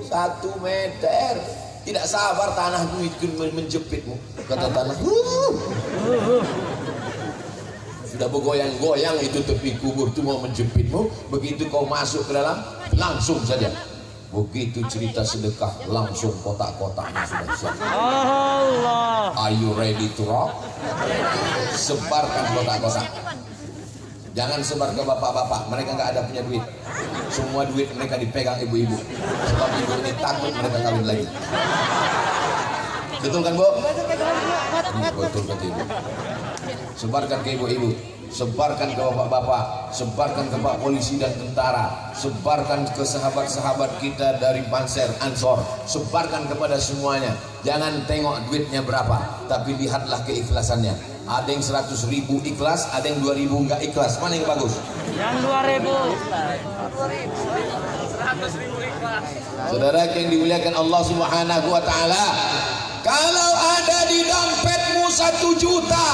1 meter. Tidak sabar tanah itu menjepitmu. Kata tanah, sudah bergoyang-goyang itu tepi kubur itu mau menjepitmu. Begitu kau masuk ke dalam, langsung saja. Begitu cerita sedekah, langsung kotak-kotaknya sudah siap. Allah. Are you ready to rock? Sebarkan kotak-kotak. Jangan sebar ke bapak-bapak, mereka nggak ada punya duit. Semua duit mereka dipegang ibu-ibu. Sebab ibu ini takut mereka kawin lagi. Betul kan, Bu? Betul kata ibu. Sebarkan ke ibu-ibu, sebarkan ke bapak-bapak, sebarkan ke pak polisi dan tentara, sebarkan ke sahabat-sahabat kita dari Banser, Ansor, sebarkan kepada semuanya. Jangan tengok duitnya berapa, tapi lihatlah keikhlasannya. Ada yang 100.000 ikhlas, ada yang 2.000 enggak ikhlas. Mana yang bagus? Yang 2.000. Saudara yang dimuliakan Allah Subhanahu wa taala, kalau ada di dompetmu 1 juta,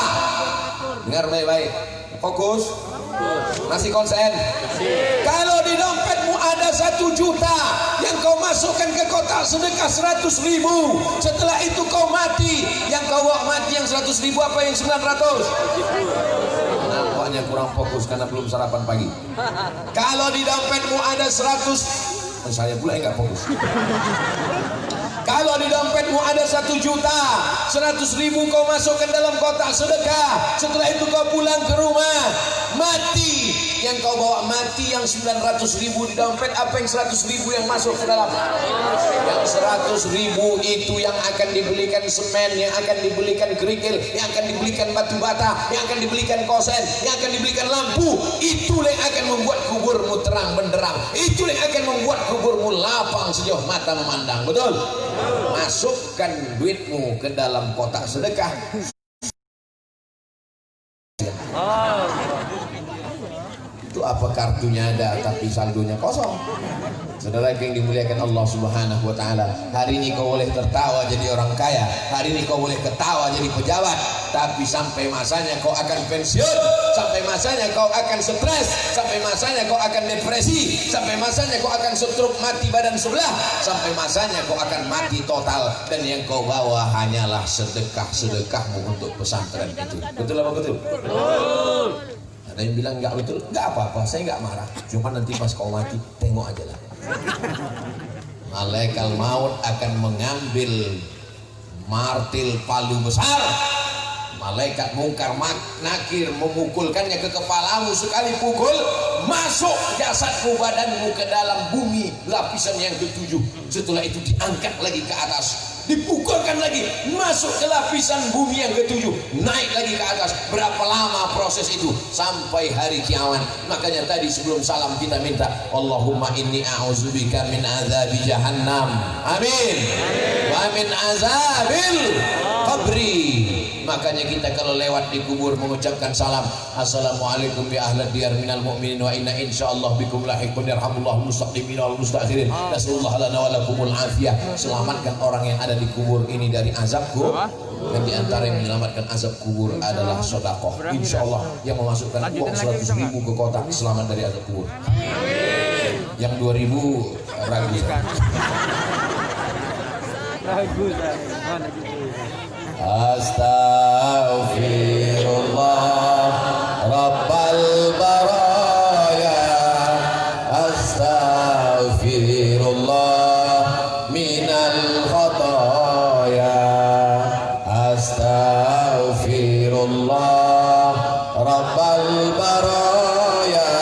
dengar baik-baik, fokus, masih konsen. Kalau di dompetmu ada 1 juta yang kau masukkan ke kotak sedekah 100.000, setelah itu kau mati, yang kau bawa mati yang 100.000 apa yang 900? Nampaknya kurang fokus karena belum sarapan pagi. Kalau di dompetmu ada 100, saya pula yang nggak fokus. Kalau di dompetmu ada 1 juta, 100.000 kau masukkan dalam kotak sedekah. Setelah itu kau pulang ke rumah, mati. Yang kau bawa mati yang 900.000 di dompet, apa yang 100.000 yang masuk ke dalam? Yang 100.000 itu yang akan dibelikan semen, yang akan dibelikan kerikil, yang akan dibelikan batu bata, yang akan dibelikan kosen, yang akan dibelikan lampu. Itulah yang akan membuat kuburmu terang benderang. Itulah yang akan membuat kuburmu lapang sejauh mata memandang. Betul? Masukkan duitmu ke dalam kotak sedekah. Itu apa kartunya ada tapi saldonya kosong. Saudara yang dimuliakan Allah Subhanahu wa taala, hari ini kau boleh tertawa jadi orang kaya, hari ini kau boleh ketawa jadi pejabat, tapi sampai masanya kau akan pensiun, sampai masanya kau akan stres, sampai masanya kau akan depresi, sampai masanya kau akan stroke mati badan sebelah, sampai masanya kau akan mati total, dan yang kau bawa hanyalah sedekahmu untuk pesantren itu. Betul apa betul? Betul. Ada yang bilang enggak betul, enggak apa-apa, saya enggak marah, cuma nanti pas kau mati tengok aja lah. Malaikat maut akan mengambil martil palu besar, malaikat mungkar nakir memukulkannya ke kepalamu, sekali pukul masuk jasadmu, badanmu ke dalam bumi lapisan yang ke-7. Setelah itu diangkat lagi ke atas, dipukulkan lagi masuk ke lapisan bumi yang ke-7, naik lagi ke atas. Berapa lama proses itu? Sampai hari kiamat. Makanya tadi sebelum salam kita minta, Allahumma inni a'udzubika min azabi jahannam, amin, wa min azabil qabri. Makanya kita kalau lewat di kubur mengucapkan salam, assalamualaikum ya ahlad diyar minal mu'minin wa inna insyaallah bikum lahiqun yarhamullahu mustaqdimin wal mustakhirin. Nasallallahu lana wa lakumul afiyah. Selamatkan orang yang ada di kubur ini dari azab kubur. Dan di antara yang menyelamatkan azab kubur adalah sedekah. Insyaallah yang memasukkan uang 100.000 ke kotak selamat dari azab kubur. Yang 2.000 ragu. Astaghfirullah Rabbal baraya, astaghfirullah minal khataya, astaghfirullah Rabbal baraya,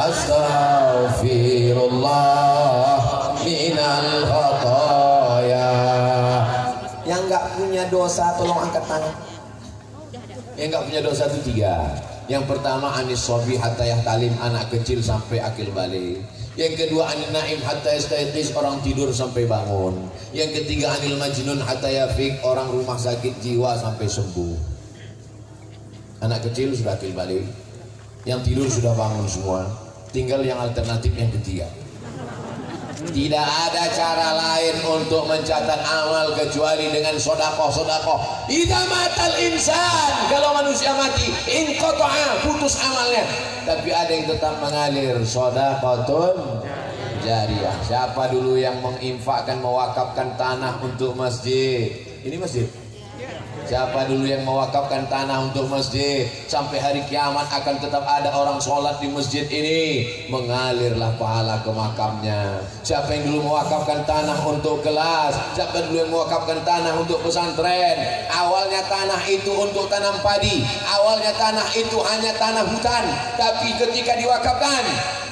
astaghfirullah minal khataya. Yang nggak punya dosa tolong angkat tangan. Yang nggak punya dosa itu 3. Yang pertama anis sobi hatta yahtalim, anak kecil sampai akil balik. Yang kedua anil naim hatta yastayqiz, orang tidur sampai bangun. Yang ketiga anil majnun hatta yafiq, orang rumah sakit jiwa sampai sembuh. Anak kecil sudah akil balik, yang tidur sudah bangun semua. Tinggal yang alternatif yang ketiga. Tidak ada cara lain untuk mencatat amal kecuali dengan sodakoh. Idza matal insan, kalau manusia mati, inqata'a, putus amalnya. Tapi ada yang tetap mengalir, sodakotun jariyah. Siapa dulu yang menginfakkan, mewakafkan tanah untuk masjid? Ini masjid. Siapa dulu yang mewakafkan tanah untuk masjid? Sampai hari kiamat akan tetap ada orang sholat di masjid ini, mengalirlah pahala ke makamnya. Siapa yang dulu mewakafkan tanah untuk kelas? Siapa dulu yang mewakafkan tanah untuk pesantren? Awalnya tanah itu untuk tanam padi, awalnya tanah itu hanya tanah hutan. Tapi ketika diwakafkan,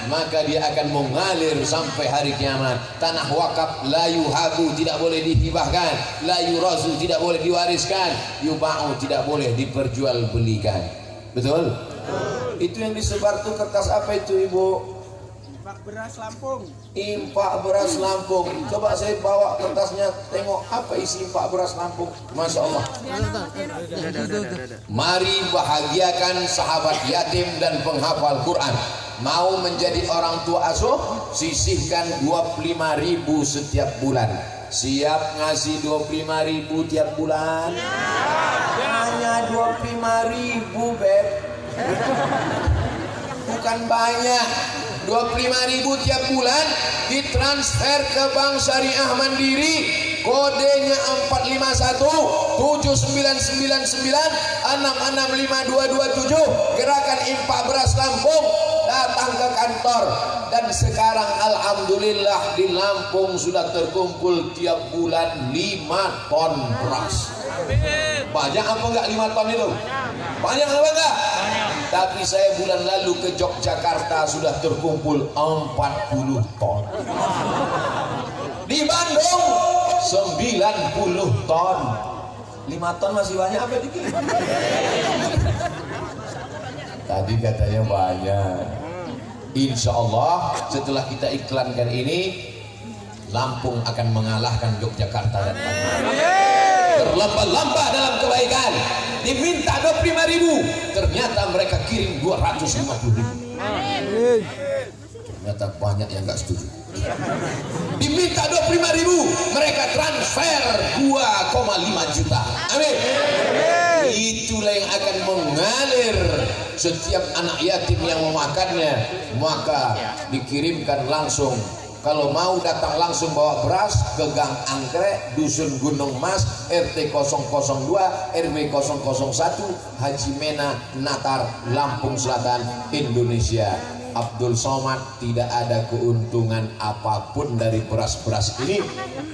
maka dia akan mengalir sampai hari kiamat. Tanah wakaf la yuhabu, tidak boleh dihibahkan, la yurazu, tidak boleh diwariskan, yuba'u, tidak boleh diperjualbelikan. Betul? Itu yang disebar tuh kertas apa itu, Ibu? Infak beras Lampung. Infak beras Lampung. Coba saya bawa kertasnya, tengok apa isi infak beras Lampung. Masya Allah. Mari bahagiakan sahabat yatim dan penghafal Quran. Mau menjadi orang tua asuh, sisihkan 25.000 setiap bulan. Siap ngasih 25.000 tiap bulan? Hanya 25.000, Beb. Bukan banyak. 25.000 tiap bulan ditransfer ke Bank Syariah Mandiri, kodenya 451 7999 665227, gerakan infak beras Lampung. Datang ke kantor, dan sekarang alhamdulillah di Lampung sudah terkumpul tiap bulan 5 ton beras. Banyak apa enggak 5 ton itu? Banyak apa enggak? Tapi saya bulan lalu ke Yogyakarta sudah terkumpul 40 ton. Di Bandung 90 ton. 5 ton masih banyak apa dikit? Tadi katanya banyak. Insya Allah setelah kita iklankan ini, Lampung akan mengalahkan Yogyakarta dan Bandung. Berlomba-lomba dalam kebaikan. Diminta 25.000, ternyata mereka kirim 250.000. Ternyata banyak yang nggak setuju. Diminta 25.000, mereka transfer 2,5 juta. Amin. Itulah yang akan mengalir setiap anak yatim yang memakannya, maka dikirimkan langsung. Kalau mau datang langsung bawa beras ke Gang Anggrek, Dusun Gunung Mas, RT 002, RW 001, Haji Mena, Natar, Lampung Selatan, Indonesia. Abdul Somad tidak ada keuntungan apapun dari beras-beras ini.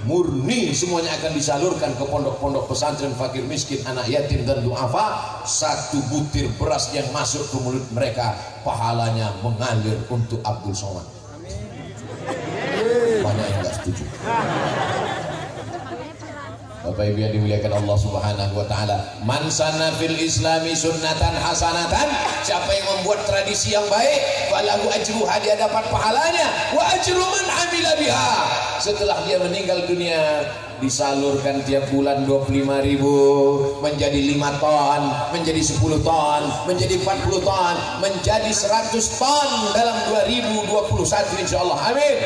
Murni semuanya akan disalurkan ke pondok-pondok pesantren fakir miskin, anak yatim dan duafa. Satu butir beras yang masuk ke mulut mereka, pahalanya mengalir untuk Abdul Somad. Banyak yang nggak setuju. Bapak Ibu yang dimuliakan Allah Subhanahu wa taala, man sanna fil islami sunnatan hasanatan, siapa yang membuat tradisi yang baik, falahu ajruha, dia dapat pahalanya, wa ajru man amila biha, setelah dia meninggal dunia disalurkan tiap bulan 25.000 menjadi 5 ton, menjadi 10 ton, menjadi 40 ton, menjadi 100 ton dalam 2021 insyaallah. Amin.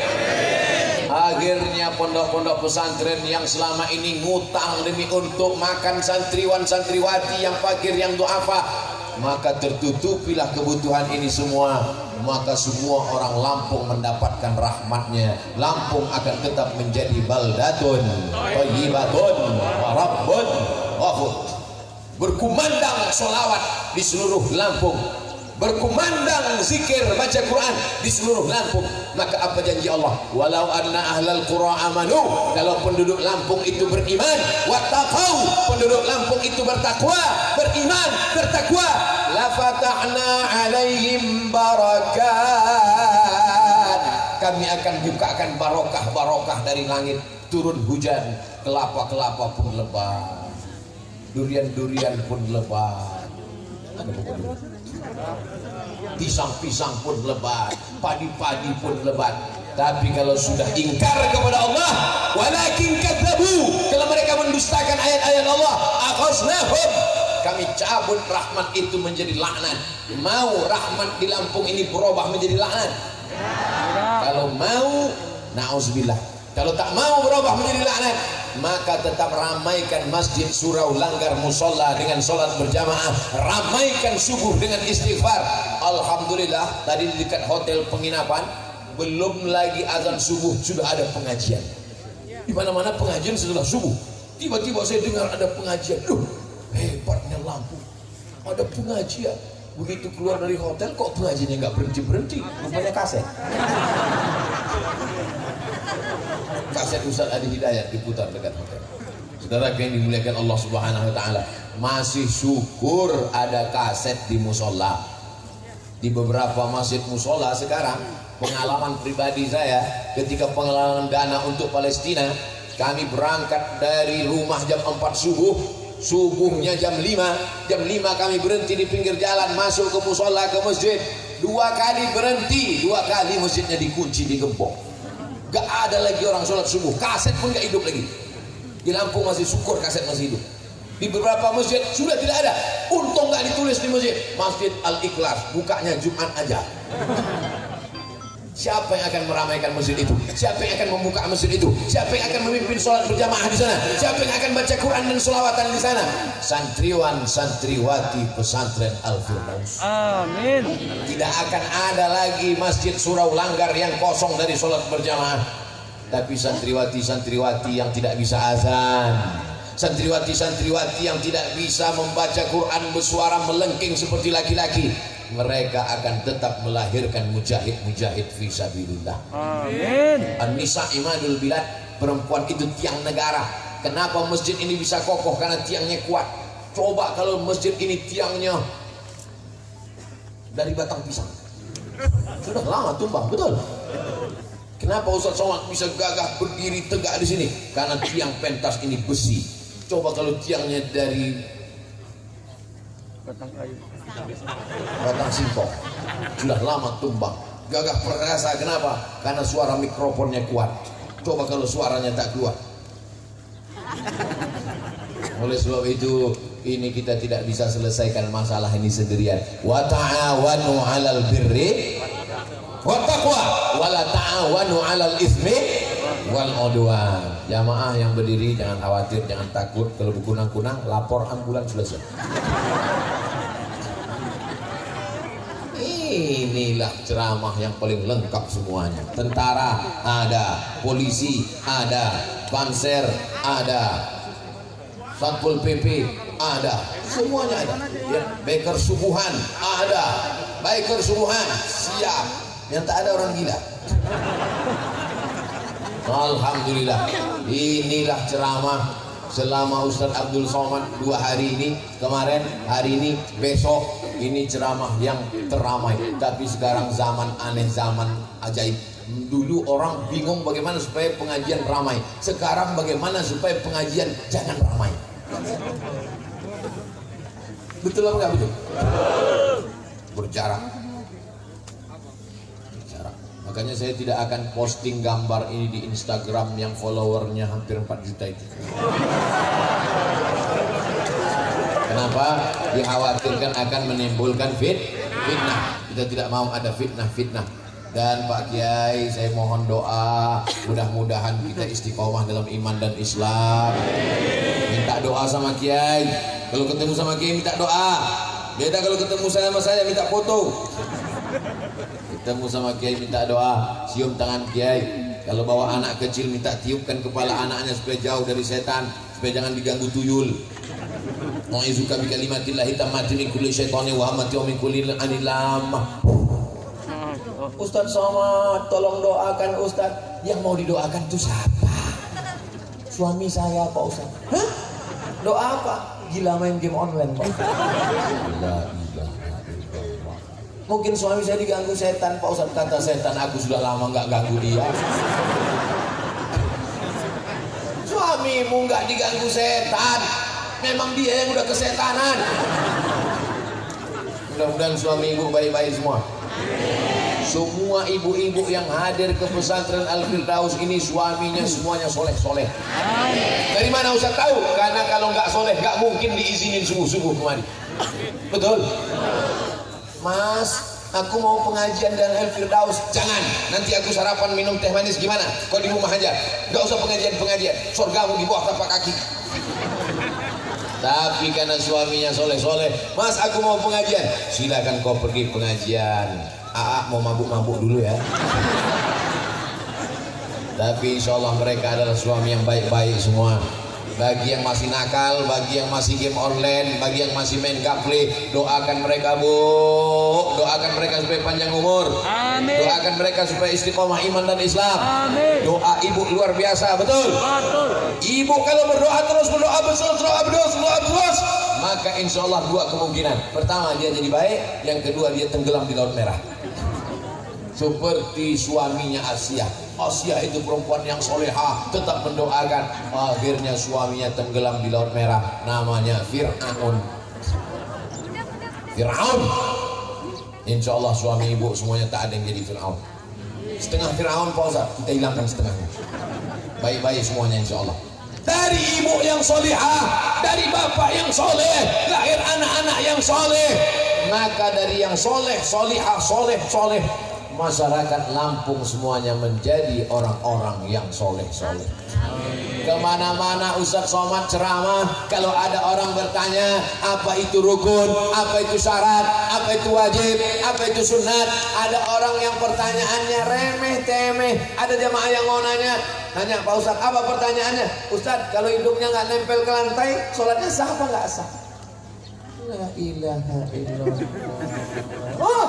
Akhirnya pondok-pondok pesantren yang selama ini ngutang demi untuk makan santriwan santriwati yang fakir, yang duafa, maka tertutupilah kebutuhan ini semua, maka semua orang Lampung mendapatkan rahmatnya. Lampung akan tetap menjadi baldatun thayyibatun wa rabbun ghafur. Berkumandang sholawat di seluruh Lampung, berkumandang zikir baca Quran di seluruh Lampung. Maka apa janji Allah? Walau anna ahlal qura amanu, kalau penduduk Lampung itu beriman, wattaqau, penduduk Lampung itu bertakwa, beriman, bertakwa, la fatahna alaihim barakat, kami akan bukakan barokah dari langit, turun hujan, kelapa-kelapa pun lebat, durian-durian pun lebat, pisang-pisang pun lebat, padi-padi pun lebat. Tapi kalau sudah ingkar kepada Allah, walakin kadzabu, kalau mereka mendustakan ayat-ayat Allah, akhadnahum, kami cabut rahmat itu menjadi laknat. Mau rahmat di Lampung ini berubah menjadi laknat? Kalau mau, na'udzubillah. Kalau tak mau berubah menjadi laknat, maka tetap ramaikan masjid, surau, langgar, musola dengan sholat berjamaah, ramaikan subuh dengan istighfar. Alhamdulillah, tadi di dekat hotel penginapan, belum lagi azan subuh sudah ada pengajian. Di mana-mana pengajian setelah subuh. Tiba-tiba saya dengar ada pengajian. Duh, hebatnya Lampung, ada pengajian. Begitu keluar dari hotel, kok pengajiannya nggak berhenti-berhenti? Rupanya kaset. Kaset Ustaz Adi Hidayat diputar dekat hotel. Saudara yang dimuliakan Allah Subhanahu wa taala, masih syukur ada kaset di musola. Di beberapa masjid musola sekarang, pengalaman pribadi saya ketika pengalaman dana untuk Palestina, kami berangkat dari rumah jam 4 subuh, subuhnya jam 5 kami berhenti di pinggir jalan, masuk ke musola, ke masjid. 2 kali berhenti, 2 kali masjidnya dikunci, digembok. Gak ada lagi orang sholat subuh, kaset pun gak hidup lagi. Di Lampung masih syukur kaset masih hidup. Di beberapa masjid sudah tidak ada. Untung gak ditulis di masjid, Masjid Al-Ikhlas, bukanya Jumat aja. Siapa yang akan meramaikan masjid itu? Siapa yang akan membuka masjid itu? Siapa yang akan memimpin sholat berjamaah di sana? Siapa yang akan baca Quran dan sholawatan di sana? Santriwan santriwati pesantren Al-Firdaus. Amin. Tidak akan ada lagi masjid surau langgar yang kosong dari sholat berjamaah. Tapi santriwati-santriwati yang tidak bisa azan, santriwati-santriwati yang tidak bisa membaca Quran bersuara melengking seperti laki-laki, mereka akan tetap melahirkan mujahid-mujahid fisabilillah. Amin. An-nisa imadul bilad, perempuan itu tiang negara. Kenapa masjid ini bisa kokoh? Karena tiangnya kuat. Coba kalau masjid ini tiangnya dari batang pisang, sudah lama tumbang, betul? Kenapa Ustaz Somad bisa gagah berdiri tegak di sini? Karena tiang pentas ini besi. Coba kalau tiangnya dari Batang kayu. batang singkong, sudah lama tumbang. Gagah perkasa, kenapa? Karena suara mikrofonnya kuat. Coba kalau suaranya tak kuat. Oleh sebab itu, ini kita tidak bisa selesaikan masalah ini sendirian. Wa ta'awanu 'alal birri wat taqwa wa la ta'awanu 'alal itsmi wal 'udwan. Jamaah yang berdiri jangan khawatir, jangan takut. Kalau berkunang-kunang lapor ambulan selesai. Inilah ceramah yang paling lengkap semuanya. Tentara ada, polisi ada, Banser ada, Satpol PP ada, semuanya ada. Ya, biker subuhan ada, biker subuhan siap. Yang tak ada orang gila. Alhamdulillah, inilah ceramah selama Ustaz Abdul Somad 2 hari ini, kemarin, hari ini, besok. Ini ceramah yang teramai. Tapi sekarang zaman aneh, zaman ajaib. Dulu orang bingung bagaimana supaya pengajian ramai. Sekarang bagaimana supaya pengajian jangan ramai. Betul apa enggak betul? Berjarak. Makanya saya tidak akan posting gambar ini di Instagram yang followernya hampir 4 juta itu. Kenapa? Dikhawatirkan akan menimbulkan fitnah. Kita tidak mau ada fitnah. Dan Pak Kiai, saya mohon doa, mudah-mudahan kita istiqomah dalam iman dan Islam. Minta doa sama Kiai. Kalau ketemu sama Kiai minta doa. Beda kalau ketemu sama saya minta foto. Ketemu sama Kiai minta doa, cium tangan Kiai. Kalau bawa anak kecil minta tiupkan kepala anaknya supaya jauh dari setan, supaya jangan diganggu tuyul. Mu'izuka bi kalimatillahi tammati min kulli syaitani wa hamati wa min kulli anilam. Ustaz Somad, tolong doakan Ustaz. Yang mau didoakan itu siapa? Suami saya Pak Ustaz. Hah? Doa apa? Gila main game online Pak. Mungkin suami saya diganggu setan Pak Ustaz. Kata setan, aku sudah lama nggak ganggu dia. Suamimu nggak diganggu setan, memang dia yang udah kesetanan. Mudah-mudahan suami ibu baik-baik semua. Semua ibu-ibu yang hadir ke pesantren Al-Firdaus ini suaminya semuanya soleh-soleh. Dari mana Ustaz tahu? Karena kalau nggak soleh nggak mungkin diizinin subuh-subuh kemari. Betul? Mas, aku mau pengajian dan Al-Firdaus. Jangan, nanti aku sarapan minum teh manis gimana? Kau di rumah aja. Gak usah pengajian. Surgamu di bawah tapak kaki. Tapi karena suaminya soleh-soleh, Mas aku mau pengajian. Silakan kau pergi pengajian. Mau mabuk-mabuk dulu ya. Tapi insya Allah mereka adalah suami yang baik-baik semua. Bagi yang masih nakal, bagi yang masih game online, bagi yang masih main gaple, doakan mereka Bu, doakan mereka supaya panjang umur. Amin. Doakan mereka supaya istiqomah iman dan Islam. Amin. Doa ibu luar biasa, betul? Betul. Ibu kalau berdoa terus, berdoa terus, maka insya Allah 2 kemungkinan. Pertama dia jadi baik, yang kedua dia tenggelam di Laut Merah. Seperti suaminya Asia itu perempuan yang solehah, tetap mendoakan, akhirnya suaminya tenggelam di Laut Merah, namanya Fir'aun. Insya Allah suami ibu semuanya tak ada yang jadi Fir'aun. Setengah Fir'aun Pak Ustaz, kita hilangkan setengahnya. Baik-baik semuanya insya Allah. Dari ibu yang solehah, dari bapak yang soleh, lahir anak-anak yang soleh. Maka dari yang soleh, solehah, soleh, masyarakat Lampung semuanya menjadi orang-orang yang soleh-soleh. Kemana-mana Ustaz Somad ceramah, kalau ada orang bertanya apa itu rukun, apa itu syarat, apa itu wajib, apa itu sunat, ada orang yang pertanyaannya remeh-temeh. Ada jamaah yang mau nanya Pak Ustaz, apa pertanyaannya? Ustaz, kalau hidungnya nggak nempel ke lantai, sholatnya sah apa nggak sah? La ilaha illallah. Oh,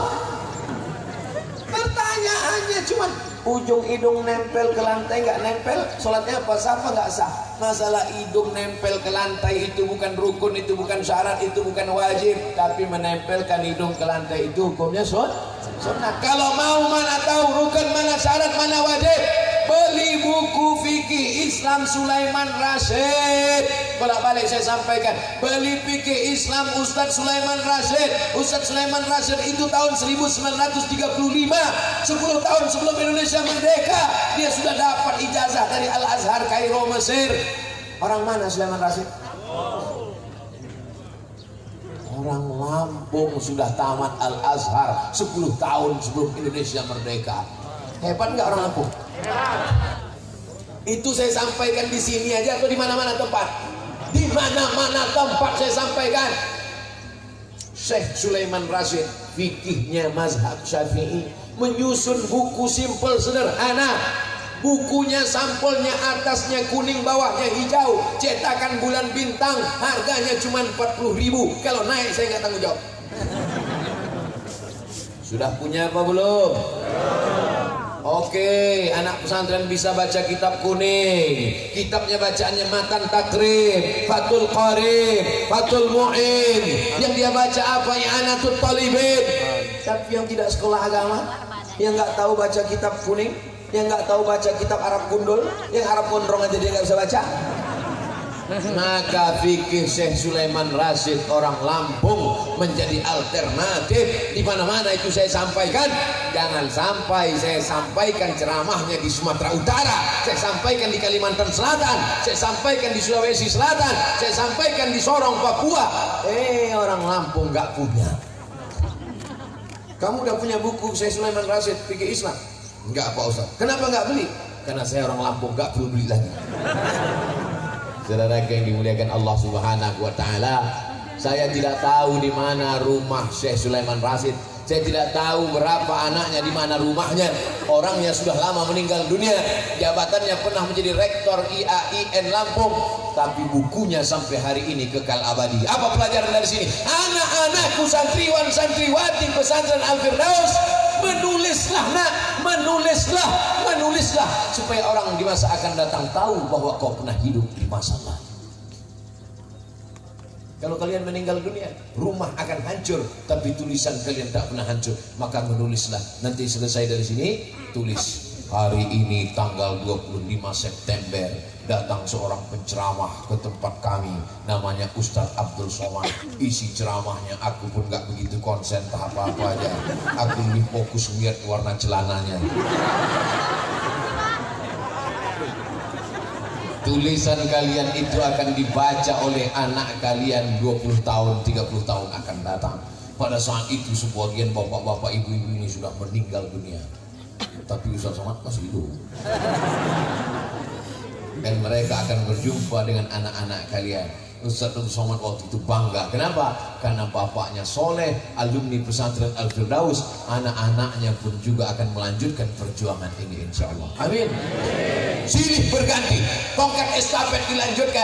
pertanyaannya cuma ujung hidung nempel ke lantai nggak nempel, sholatnya apa sah apa nggak sah? Masalah hidung nempel ke lantai itu bukan rukun, itu bukan syarat, itu bukan wajib, tapi menempelkan hidung ke lantai itu hukumnya sunnah. Kalau mau mana tahu rukun, mana syarat, mana wajib, beli buku fikih Islam Sulaiman Rasyid. Bolak-balik saya sampaikan, beli fikih Islam Ustadz Sulaiman Rasyid. Ustadz Sulaiman Rasyid itu tahun 1935, 10 tahun sebelum Indonesia merdeka, dia sudah dapat ijazah dari Al-Azhar Kairo Mesir. Orang mana Sulaiman Rasyid? Orang Lampung, sudah tamat Al-Azhar 10 tahun sebelum Indonesia merdeka. Hebat nggak orang Lampung? Itu saya sampaikan di sini aja atau di mana-mana tempat? Di mana-mana tempat saya sampaikan. Syekh Sulaiman Rasyid, fikihnya mazhab Syafi'i, menyusun buku simpel sederhana. Bukunya sampelnya atasnya kuning, bawahnya hijau, cetakan bulan bintang, harganya cuma 40.000. Kalau naik saya nggak tanggung jawab. Sudah punya apa belum? Oke, anak pesantren bisa baca kitab kuning. Kitabnya bacaannya Matan Takrib, Fathul Qarib, Fathul Mu'in. Yang dia baca apa? I'anatul Talibin. Tapi yang tidak sekolah agama, yang nggak tahu baca kitab kuning, yang nggak tahu baca kitab Arab gundul, yang Arab gondrong aja dia nggak bisa baca. Maka fikih Syekh Sulaiman Rasyid orang Lampung menjadi alternatif di mana-mana. Itu saya sampaikan. Jangan sampai saya sampaikan ceramahnya di Sumatera Utara, saya sampaikan di Kalimantan Selatan, saya sampaikan di Sulawesi Selatan, saya sampaikan di Sorong Papua. Orang Lampung nggak punya. Kamu udah punya buku Syekh Sulaiman Rasyid fikih Islam? Enggak, Pak Ustaz. Kenapa nggak beli? Karena saya orang Lampung, nggak perlu beli lagi. Saudara yang dimuliakan Allah Subhanahu wa taala, saya tidak tahu di mana rumah Syekh Sulaiman Rasyid. Saya tidak tahu berapa anaknya, di mana rumahnya. Orangnya sudah lama meninggal dunia. Jabatannya pernah menjadi rektor IAIN Lampung, tapi bukunya sampai hari ini kekal abadi. Apa pelajaran dari sini? Anak-anakku santriwan santriwati pesantren Al-Firdaus, menulislah nak, menulislah supaya orang di masa akan datang tahu bahwa kau pernah hidup di masa lalu. Kalau kalian meninggal dunia, rumah akan hancur, tapi tulisan kalian tak pernah hancur. Maka menulislah. Nanti selesai dari sini, tulis hari ini tanggal 25 September datang seorang penceramah ke tempat kami, namanya Ustadz Abdul Somad. Isi ceramahnya aku pun gak begitu konsen apa-apa aja. Aku lebih fokus lihat warna celananya. Tulisan kalian itu akan dibaca oleh anak kalian 20 tahun, 30 tahun akan datang. Pada saat itu sebagian bapak-bapak, ibu-ibu ini sudah meninggal dunia, tapi Ustaz Somad masih hidup. Dan mereka akan berjumpa dengan anak-anak kalian. Ustaz Somad waktu itu bangga. Kenapa? Karena bapaknya soleh, alumni pesantren Al-Firdaus. Anak-anaknya pun juga akan melanjutkan perjuangan ini, insya Allah. Amin. Silih berganti, tongkat estafet dilanjutkan.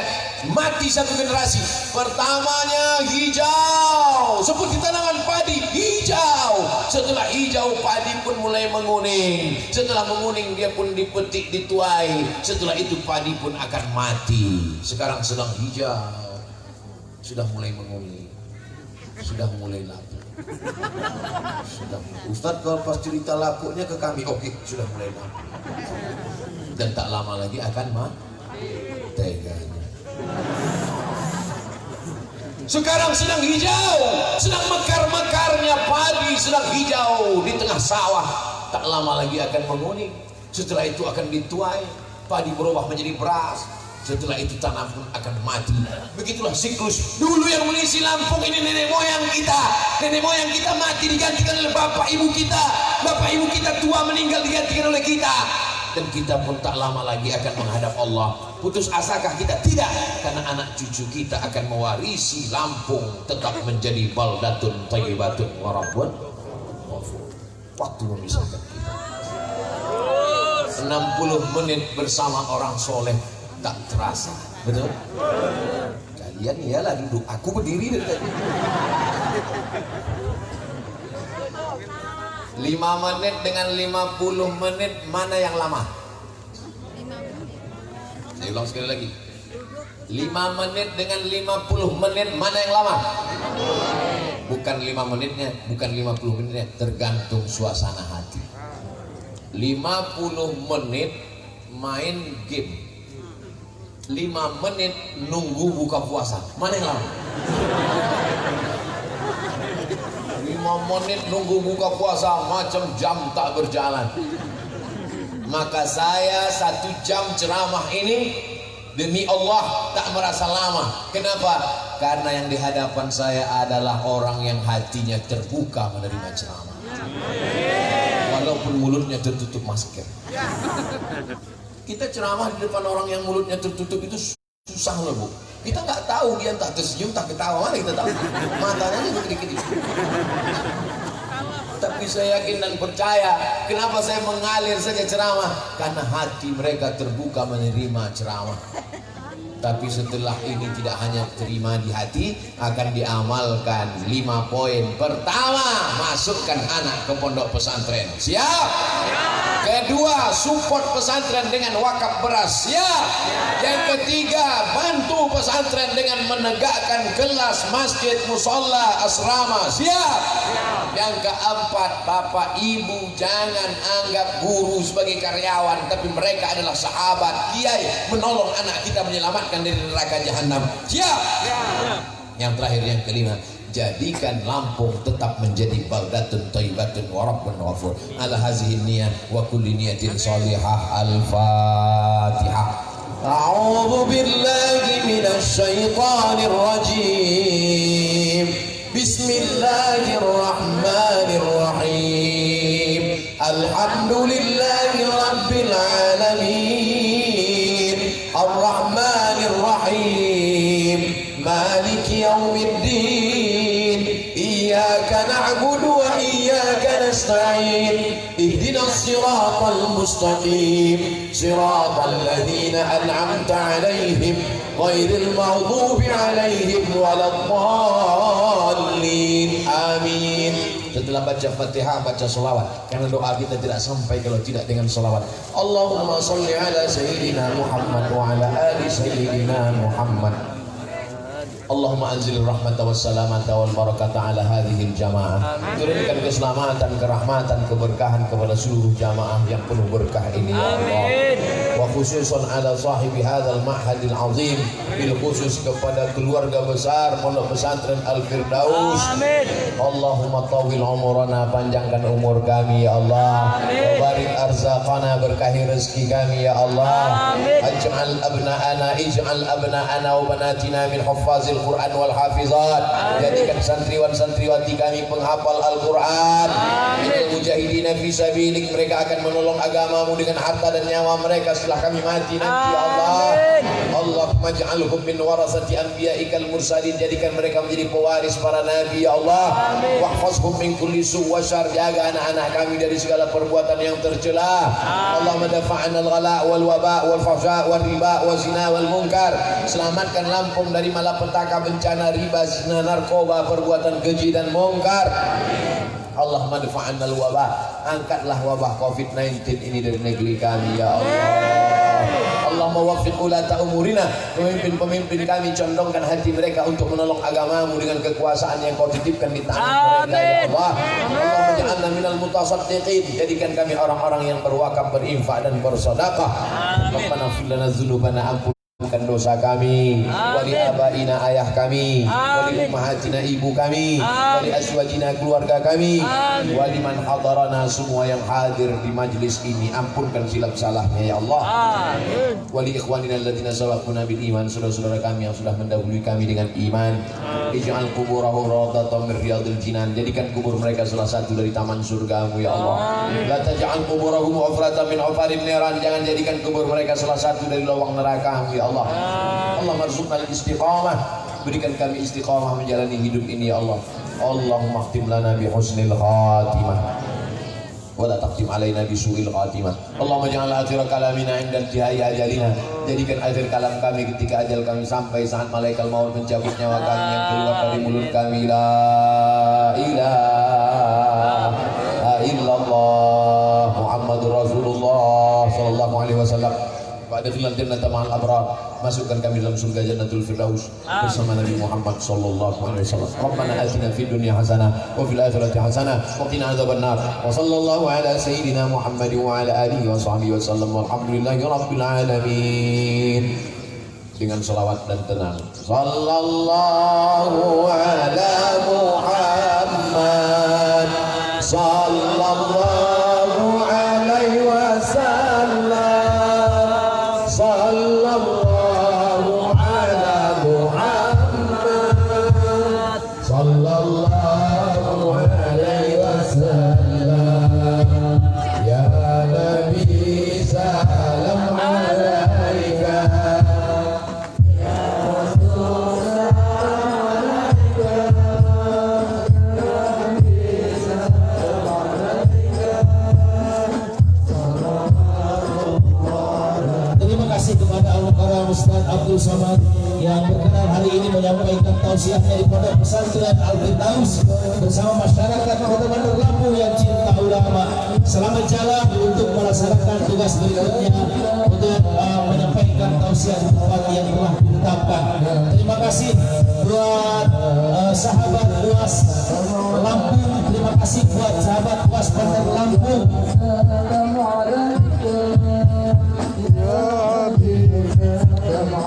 Mati satu generasi. Pertamanya hijau, seperti tanaman padi, hijau. Setelah hijau, padi pun mulai menguning. Setelah menguning, dia pun dipetik, dituai. Setelah itu padi pun akan mati. Sekarang sedang hijau, sudah mulai menguning, sudah mulai lapu. Ustadz kalau pas cerita lapunya ke kami, oke, sudah mulai lapu. Dan tak lama lagi akan teganya. Sekarang sedang hijau, sedang mekar-mekarnya padi, sedang hijau di tengah sawah. Tak lama lagi akan menguning. Setelah itu akan dituai, padi berubah menjadi beras. Setelah itu tanah pun akan mati. Begitulah siklus. Dulu yang mengisi Lampung ini nenek moyang kita. Nenek moyang kita mati digantikan oleh bapak ibu kita. Bapak ibu kita tua meninggal digantikan oleh kita. Dan kita pun tak lama lagi akan menghadap Allah. Putus asakah kita? Tidak. Karena anak cucu kita akan mewarisi Lampung tetap menjadi baldatun thayyibatun wa rabbun ghafur. Waktu memisahkan kita. 60 menit bersama orang soleh tak terasa, betul? Kalian iyalah duduk, aku berdiri dari tadi. 5 menit dengan 50 menit mana yang lama? Saya ulang sekali lagi. 5 menit dengan 50 menit mana yang lama? Bukan 5 menitnya, bukan 50 menitnya, tergantung suasana hati. 50 menit main game, 5 menit nunggu buka puasa, mana yang lama? 5 menit nunggu buka puasa macam jam tak berjalan. Maka saya 1 jam ceramah ini demi Allah tak merasa lama. Kenapa? Karena yang di hadapan saya adalah orang yang hatinya terbuka menerima ceramah, walaupun mulutnya tertutup masker. Kita ceramah di depan orang yang mulutnya tertutup itu susah loh, Bu. Kita nggak tahu dia entah tersenyum, entah ketawa, mana kita tahu. Matanya juga dikit-dikit. Tapi saya yakin dan percaya. Kenapa saya mengalir saja ceramah? Karena hati mereka terbuka menerima ceramah. Tapi setelah ini tidak hanya terima di hati, akan diamalkan 5 poin. Pertama, masukkan anak ke pondok pesantren. Siap? Kedua, support pesantren dengan wakaf beras. Siap. Yang ketiga, bantu pesantren dengan menegakkan kelas, masjid, musola, asrama. Siap. Yang keempat, bapak ibu jangan anggap guru sebagai karyawan, tapi mereka adalah sahabat, kiai, menolong anak kita menyelamatkan dari neraka jahanam. Siap. Yang terakhir, yang kelima, jadikan Lampung tetap menjadi baldatun thayyibatun wa rabbun ghafur. Ala hazihi niyah wa kulli niyatin shalihah. Al-Fatihah. A'udzu billahi minasy syaithanir rajim. Bismillahirrahmanirrahim. Alhamdulillahi rabbil alamin. Ar-Rahmanir Rahim. Maliki yaumiddin. Iyyaka na'budu wa iyyaka nasta'in. Ihdinas siratal mustaqim. Siratal ladzina an'amta 'alaihim ghairil maghdubi 'alaihim waladdallin. Amin. Setelah baca Fatihah, baca sholawat, karena doa kita tidak sampai kalau tidak dengan sholawat. Allahumma sholli ala sayyidina Muhammad wa ala ali sayyidina Muhammad. Allahumma anzil rahmata wassalamata wal barakata ala hadhil jamaah. Turunkan keselamatan, kerahmatan, keberkahan kepada seluruh jamaah yang penuh berkah ini, ya Allah. Wa khususan ala sahibi hadzal ma'hadil azim, bil khusus kepada keluarga besar Pondok Pesantren Al-Firdaus. Allahumma tawil umurana, panjangkan umur kami ya Allah. Barik arzaqana, berkahi rezeki kami ya Allah. Ij'al abna'ana wa banatina min huffazil Quran wal hafizat. Jadikan santriwan santriwati kami penghafal Al-Quran. Minal mujahidina fi sabilik, mereka akan menolong agamamu dengan harta dan nyawa mereka setelah kami mati nanti ya Allah. Allahumma ja'alhum min warasati anbiya'ikal mursalin, jadikan mereka menjadi pewaris para nabi ya Allah. Wahfazhum min kulli su' wa syarr, jaga anak-anak kami dari segala perbuatan yang tercela. Allahumma dafa'na al-ghala wal waba wal fahsya wal riba wal zina wal munkar. Selamatkan Lampung dari malapetaka, bencana, riba, zina, narkoba, perbuatan keji dan mungkar. Allahumma dafa'na al-waba, angkatlah wabah COVID-19 ini dari negeri kami ya Allah. Allahumma waffiq ulata umurina, pemimpin-pemimpin kami condongkan hati mereka untuk menolong agamamu dengan kekuasaan yang kau titipkan di tangan mereka ya Allah. Allahumma ja'alna minal mutasaddiqin, jadikan kami orang-orang yang berwakaf, berinfak dan bersedekah. Rabbana fir lana dzunubana, ampunkan dosa kami, wali abaina, ayah kami, wali ummahatina, ibu kami, wali azwajina, keluarga kami, wali man hadarana, semua yang hadir di majlis ini, ampunkan silap salahnya ya Allah. Wali ikhwanina alladzina sabaquna bil iman, saudara-saudara kami yang sudah mendahului kami dengan iman. Ij'al quburahum rawdatan min riyadil jinan, jadikan kubur mereka salah satu dari taman surgamu ya Allah. La taj'al quburahum hufratan min hufarin niran, jangan jadikan kubur mereka salah satu dari lubang neraka ya Allah. Allah marzuqnal istiqamah, berikan kami istiqamah menjalani hidup ini ya Allah. Allahumma khtim lana bi husnil khatimah wa la taqtim alaina bi su'il khatimah. Allahumma ja'al akhir kalamina 'inda intihai ajalina, jadikan akhir kalam kami ketika ajal kami sampai, saat malaikat maut mencabut nyawa kami yang keluar dari mulut kami, la ilaha illallah Muhammadur Rasulullah sallallahu alaihi wasallam. Wa'adkhilna jannata ma'al abrar, masukkan kami dalam surga Jannatul Firdaus bersama Nabi Muhammad sallallahu alaihi wasallam. Rabbana atina fid dunya hasanah wa fil akhirati hasanah wa qina adzabannar. Wa sallallahu ala sayyidina Muhammad wa ala alihi wa sahbihi wasallam. Walhamdulillahi rabbil alamin. Dengan selawat dan tenang. Sallallahu ala Muhammad sallallahu alaihi wasallam. Sallallahu ala Muhammad sallallahu alaihi wasallam. Ya Nabi salam alaika, ya Rasul salam alaika, ya Nabi salam alaika. Terima kasih kepada Al-Mukarram Ustaz Abdul Somad yang berkenan hari ini menyampaikan tausiahnya di Pondok Pesantren Al-Firdaus bersama masyarakat Kota Bandar Lampung yang cinta ulama. Selamat jalan untuk melaksanakan tugas berikutnya untuk menyampaikan tausiah di tempat yang telah ditetapkan. Terima kasih buat sahabat UAS Lampung, terima kasih buat sahabat UAS Bandar Lampung.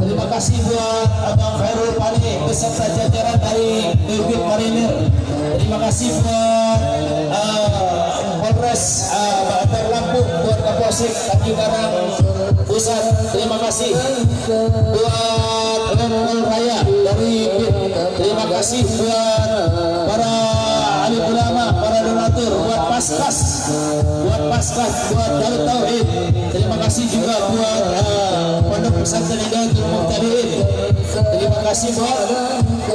Terima kasih buat Abang Khairul Pani beserta jajaran dari Bibit Marinir. Terima kasih buat Polres Bandar Lampung, buat Kapolsek Tanjung Karang Pusat. Terima kasih buat Letkol Raya dari BIN. Terima kasih buat para alim ulama, para donatur, buat Paskas, buat Darut Tauhid. Terima kasih juga buat Pondok Pesantren Hidayatul Muhtadin. Terima kasih buat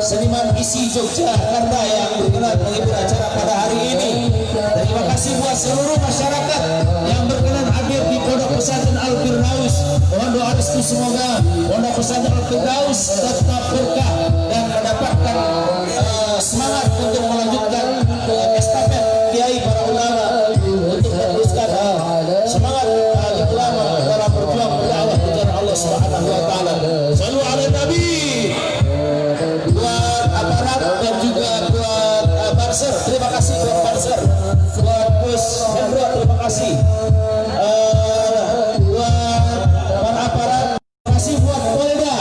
seniman isi Yogyakarta yang berkenan menghibur acara pada hari ini. Terima kasih buat seluruh masyarakat yang berkenan hadir di Pondok Pesantren Al-Firdaus. Mohon doa restu semoga Pondok Pesantren Al-Firdaus tetap berkah dan mendapatkan semangat untuk melanjutkan estafet kiai para ulama untuk meneruskan semangat ulama dalam berjuang berdakwah kepada Allah Subhanahu wa taala. Shallu ala nabi. Buat aparat dan juga buat Banser, terima kasih buat Banser. Buat Bus Hendro, terima kasih. Buat para aparat, terima kasih buat Polda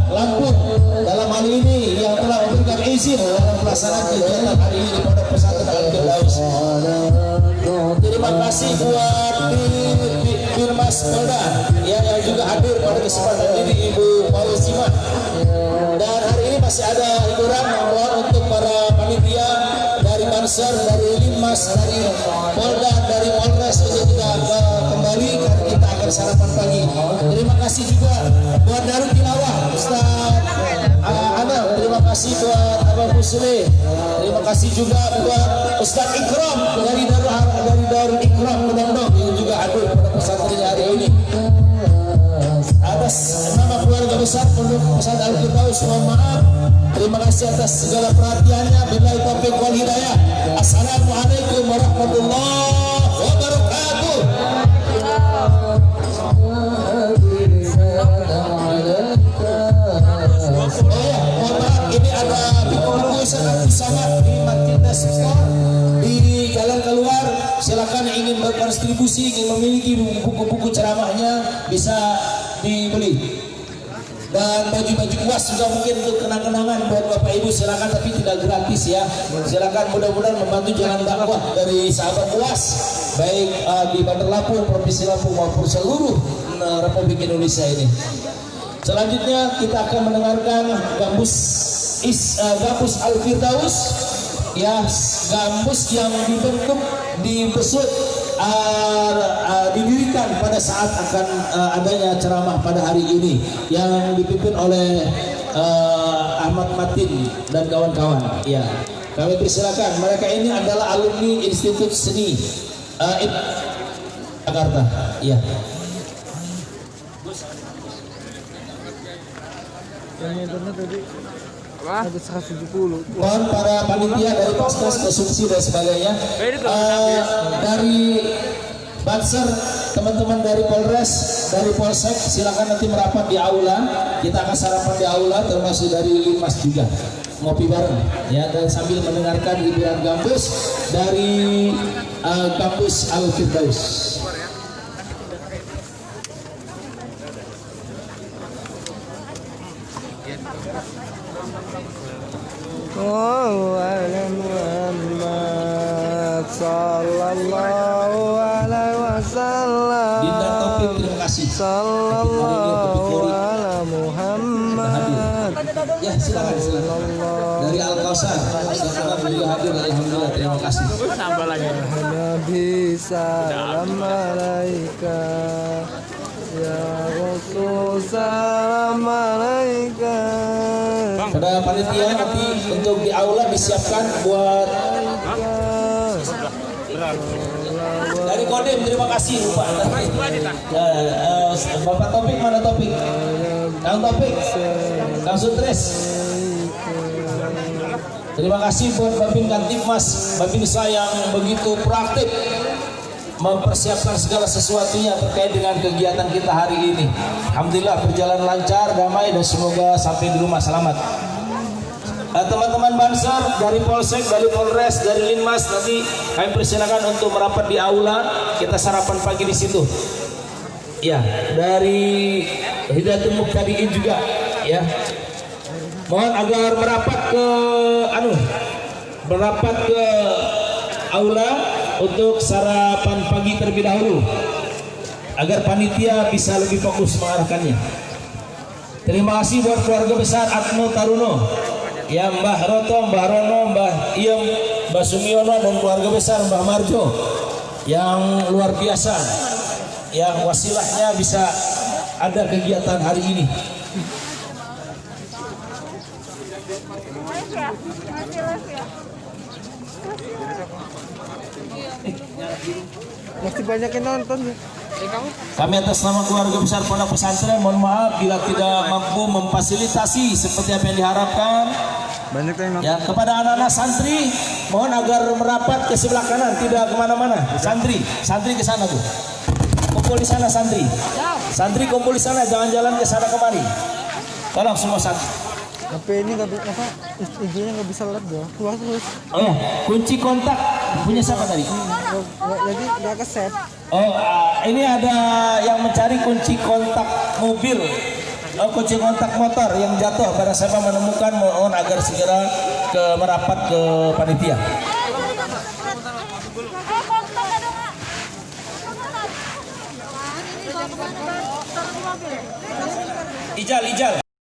Lampung dalam hal ini yang telah memberikan izin dalam pelaksanaan kegiatan hari ini di Pondok Pesantren Al-Firdaus. Terima kasih buat Birmas Polda yang juga hadir pada kesempatan ini, Ibu Paulisima. Dan hari ini masih ada hiburan untuk para panitia dari Banser, dari Limas, dari Polda, dari Polres untuk kita kembali karena kita akan sarapan pagi. Terima kasih juga buat Darul Tilawah Ustaz Anam. Terima kasih buat Abang Muslim. Terima kasih juga buat Ustaz Ikram dari Darul Ikram Kedondong yang juga hadir pada pesantren hari ini. Atas nama keluarga besar Pondok Pesantren Al-Firdaus, mohon maaf. Terima kasih atas segala perhatiannya. Billahi taufiq wal hidayah. Assalamualaikum warahmatullahi wabarakatuh. Oh ya, mohon maaf, ini ada buku-buku sangat di Martinez Store di jalan keluar. Silakan yang ingin berkontribusi, ingin memiliki buku-buku ceramahnya bisa dibeli. Dan baju-baju UAS juga mungkin untuk kenang-kenangan buat Bapak Ibu, silakan, tapi tidak gratis ya. Silakan, mudah-mudahan membantu jalan dakwah dari sahabat UAS baik di Bandar Lampung, Provinsi Lampung maupun seluruh Republik Indonesia ini. Selanjutnya kita akan mendengarkan gambus Al-Firdaus, ya, gambus yang dibesut didirikan pada saat akan adanya ceramah pada hari ini yang dipimpin oleh Ahmad Matin dan kawan-kawan. Ya, kami persilakan. Mereka ini adalah alumni Institut Seni Jakarta. Ya. Ada 170. Mohon para panitia dari Paskas, konsumsi dan sebagainya, dari Banser, teman-teman dari Polres, dari Polsek, silakan nanti merapat di aula. Kita akan sarapan di aula, termasuk dari Limas juga, ngopi bareng ya, dan sambil mendengarkan hiburan gambus dari kampus Al-Firdaus. Muhammad sallallahu alaihi wasallam. Dinda Taufik, terima kasih. Sallallahu ala Muhammad. Ya, silakan. Dari Al-Kausar, silakan juga hadir. Alhamdulillah, terima kasih. Nabi salam alaika, ya Rasul salam alaika. Pada panitia nanti untuk di aula disiapkan buat dari Kodim, terima kasih Pak. Bapak Topik, mana Topik? Kang Topik, Kang Sutres. Terima kasih buat Babin Kantipmas, Babinsa yang begitu proaktif mempersiapkan segala sesuatunya terkait dengan kegiatan kita hari ini. Alhamdulillah berjalan lancar, damai, dan semoga sampai di rumah selamat. Teman-teman Banser dari Polsek, dari Polres, dari Linmas, nanti kami persilakan untuk merapat di aula, kita sarapan pagi di situ. Ya, dari Hidayatul Muqtadiin juga, ya. Mohon agar merapat ke aula untuk sarapan pagi terlebih dahulu, agar panitia bisa lebih fokus mengarahkannya. Terima kasih buat keluarga besar Atmo Taruno, ya, Mbah Roto, Mbah Rono, Mbah Iem, Mbah Sumiono, dan keluarga besar Mbah Marjo yang luar biasa, yang wasilahnya bisa ada kegiatan hari ini. Masih banyak yang nonton ya. Kami atas nama keluarga besar Pondok Pesantren mohon maaf bila tidak mampu memfasilitasi seperti apa yang diharapkan. Banyak yang nonton. Ya, kepada anak-anak santri mohon agar merapat ke sebelah kanan, tidak kemana-mana. Santri ke sana tuh. Kumpul di sana santri. Santri kumpul di sana, jangan jalan ke sana kemari. Tolong semua santri. HP ini nggak apa, IG-nya nggak bisa lihat dong. Keluar terus. Oh ya, kunci kontak punya siapa tadi? Jadi nggak ke save. Oh, ini ada yang mencari kunci kontak mobil. Oh, kunci kontak motor yang jatuh. Pada siapa menemukan, mohon agar segera merapat ke panitia. Ijal.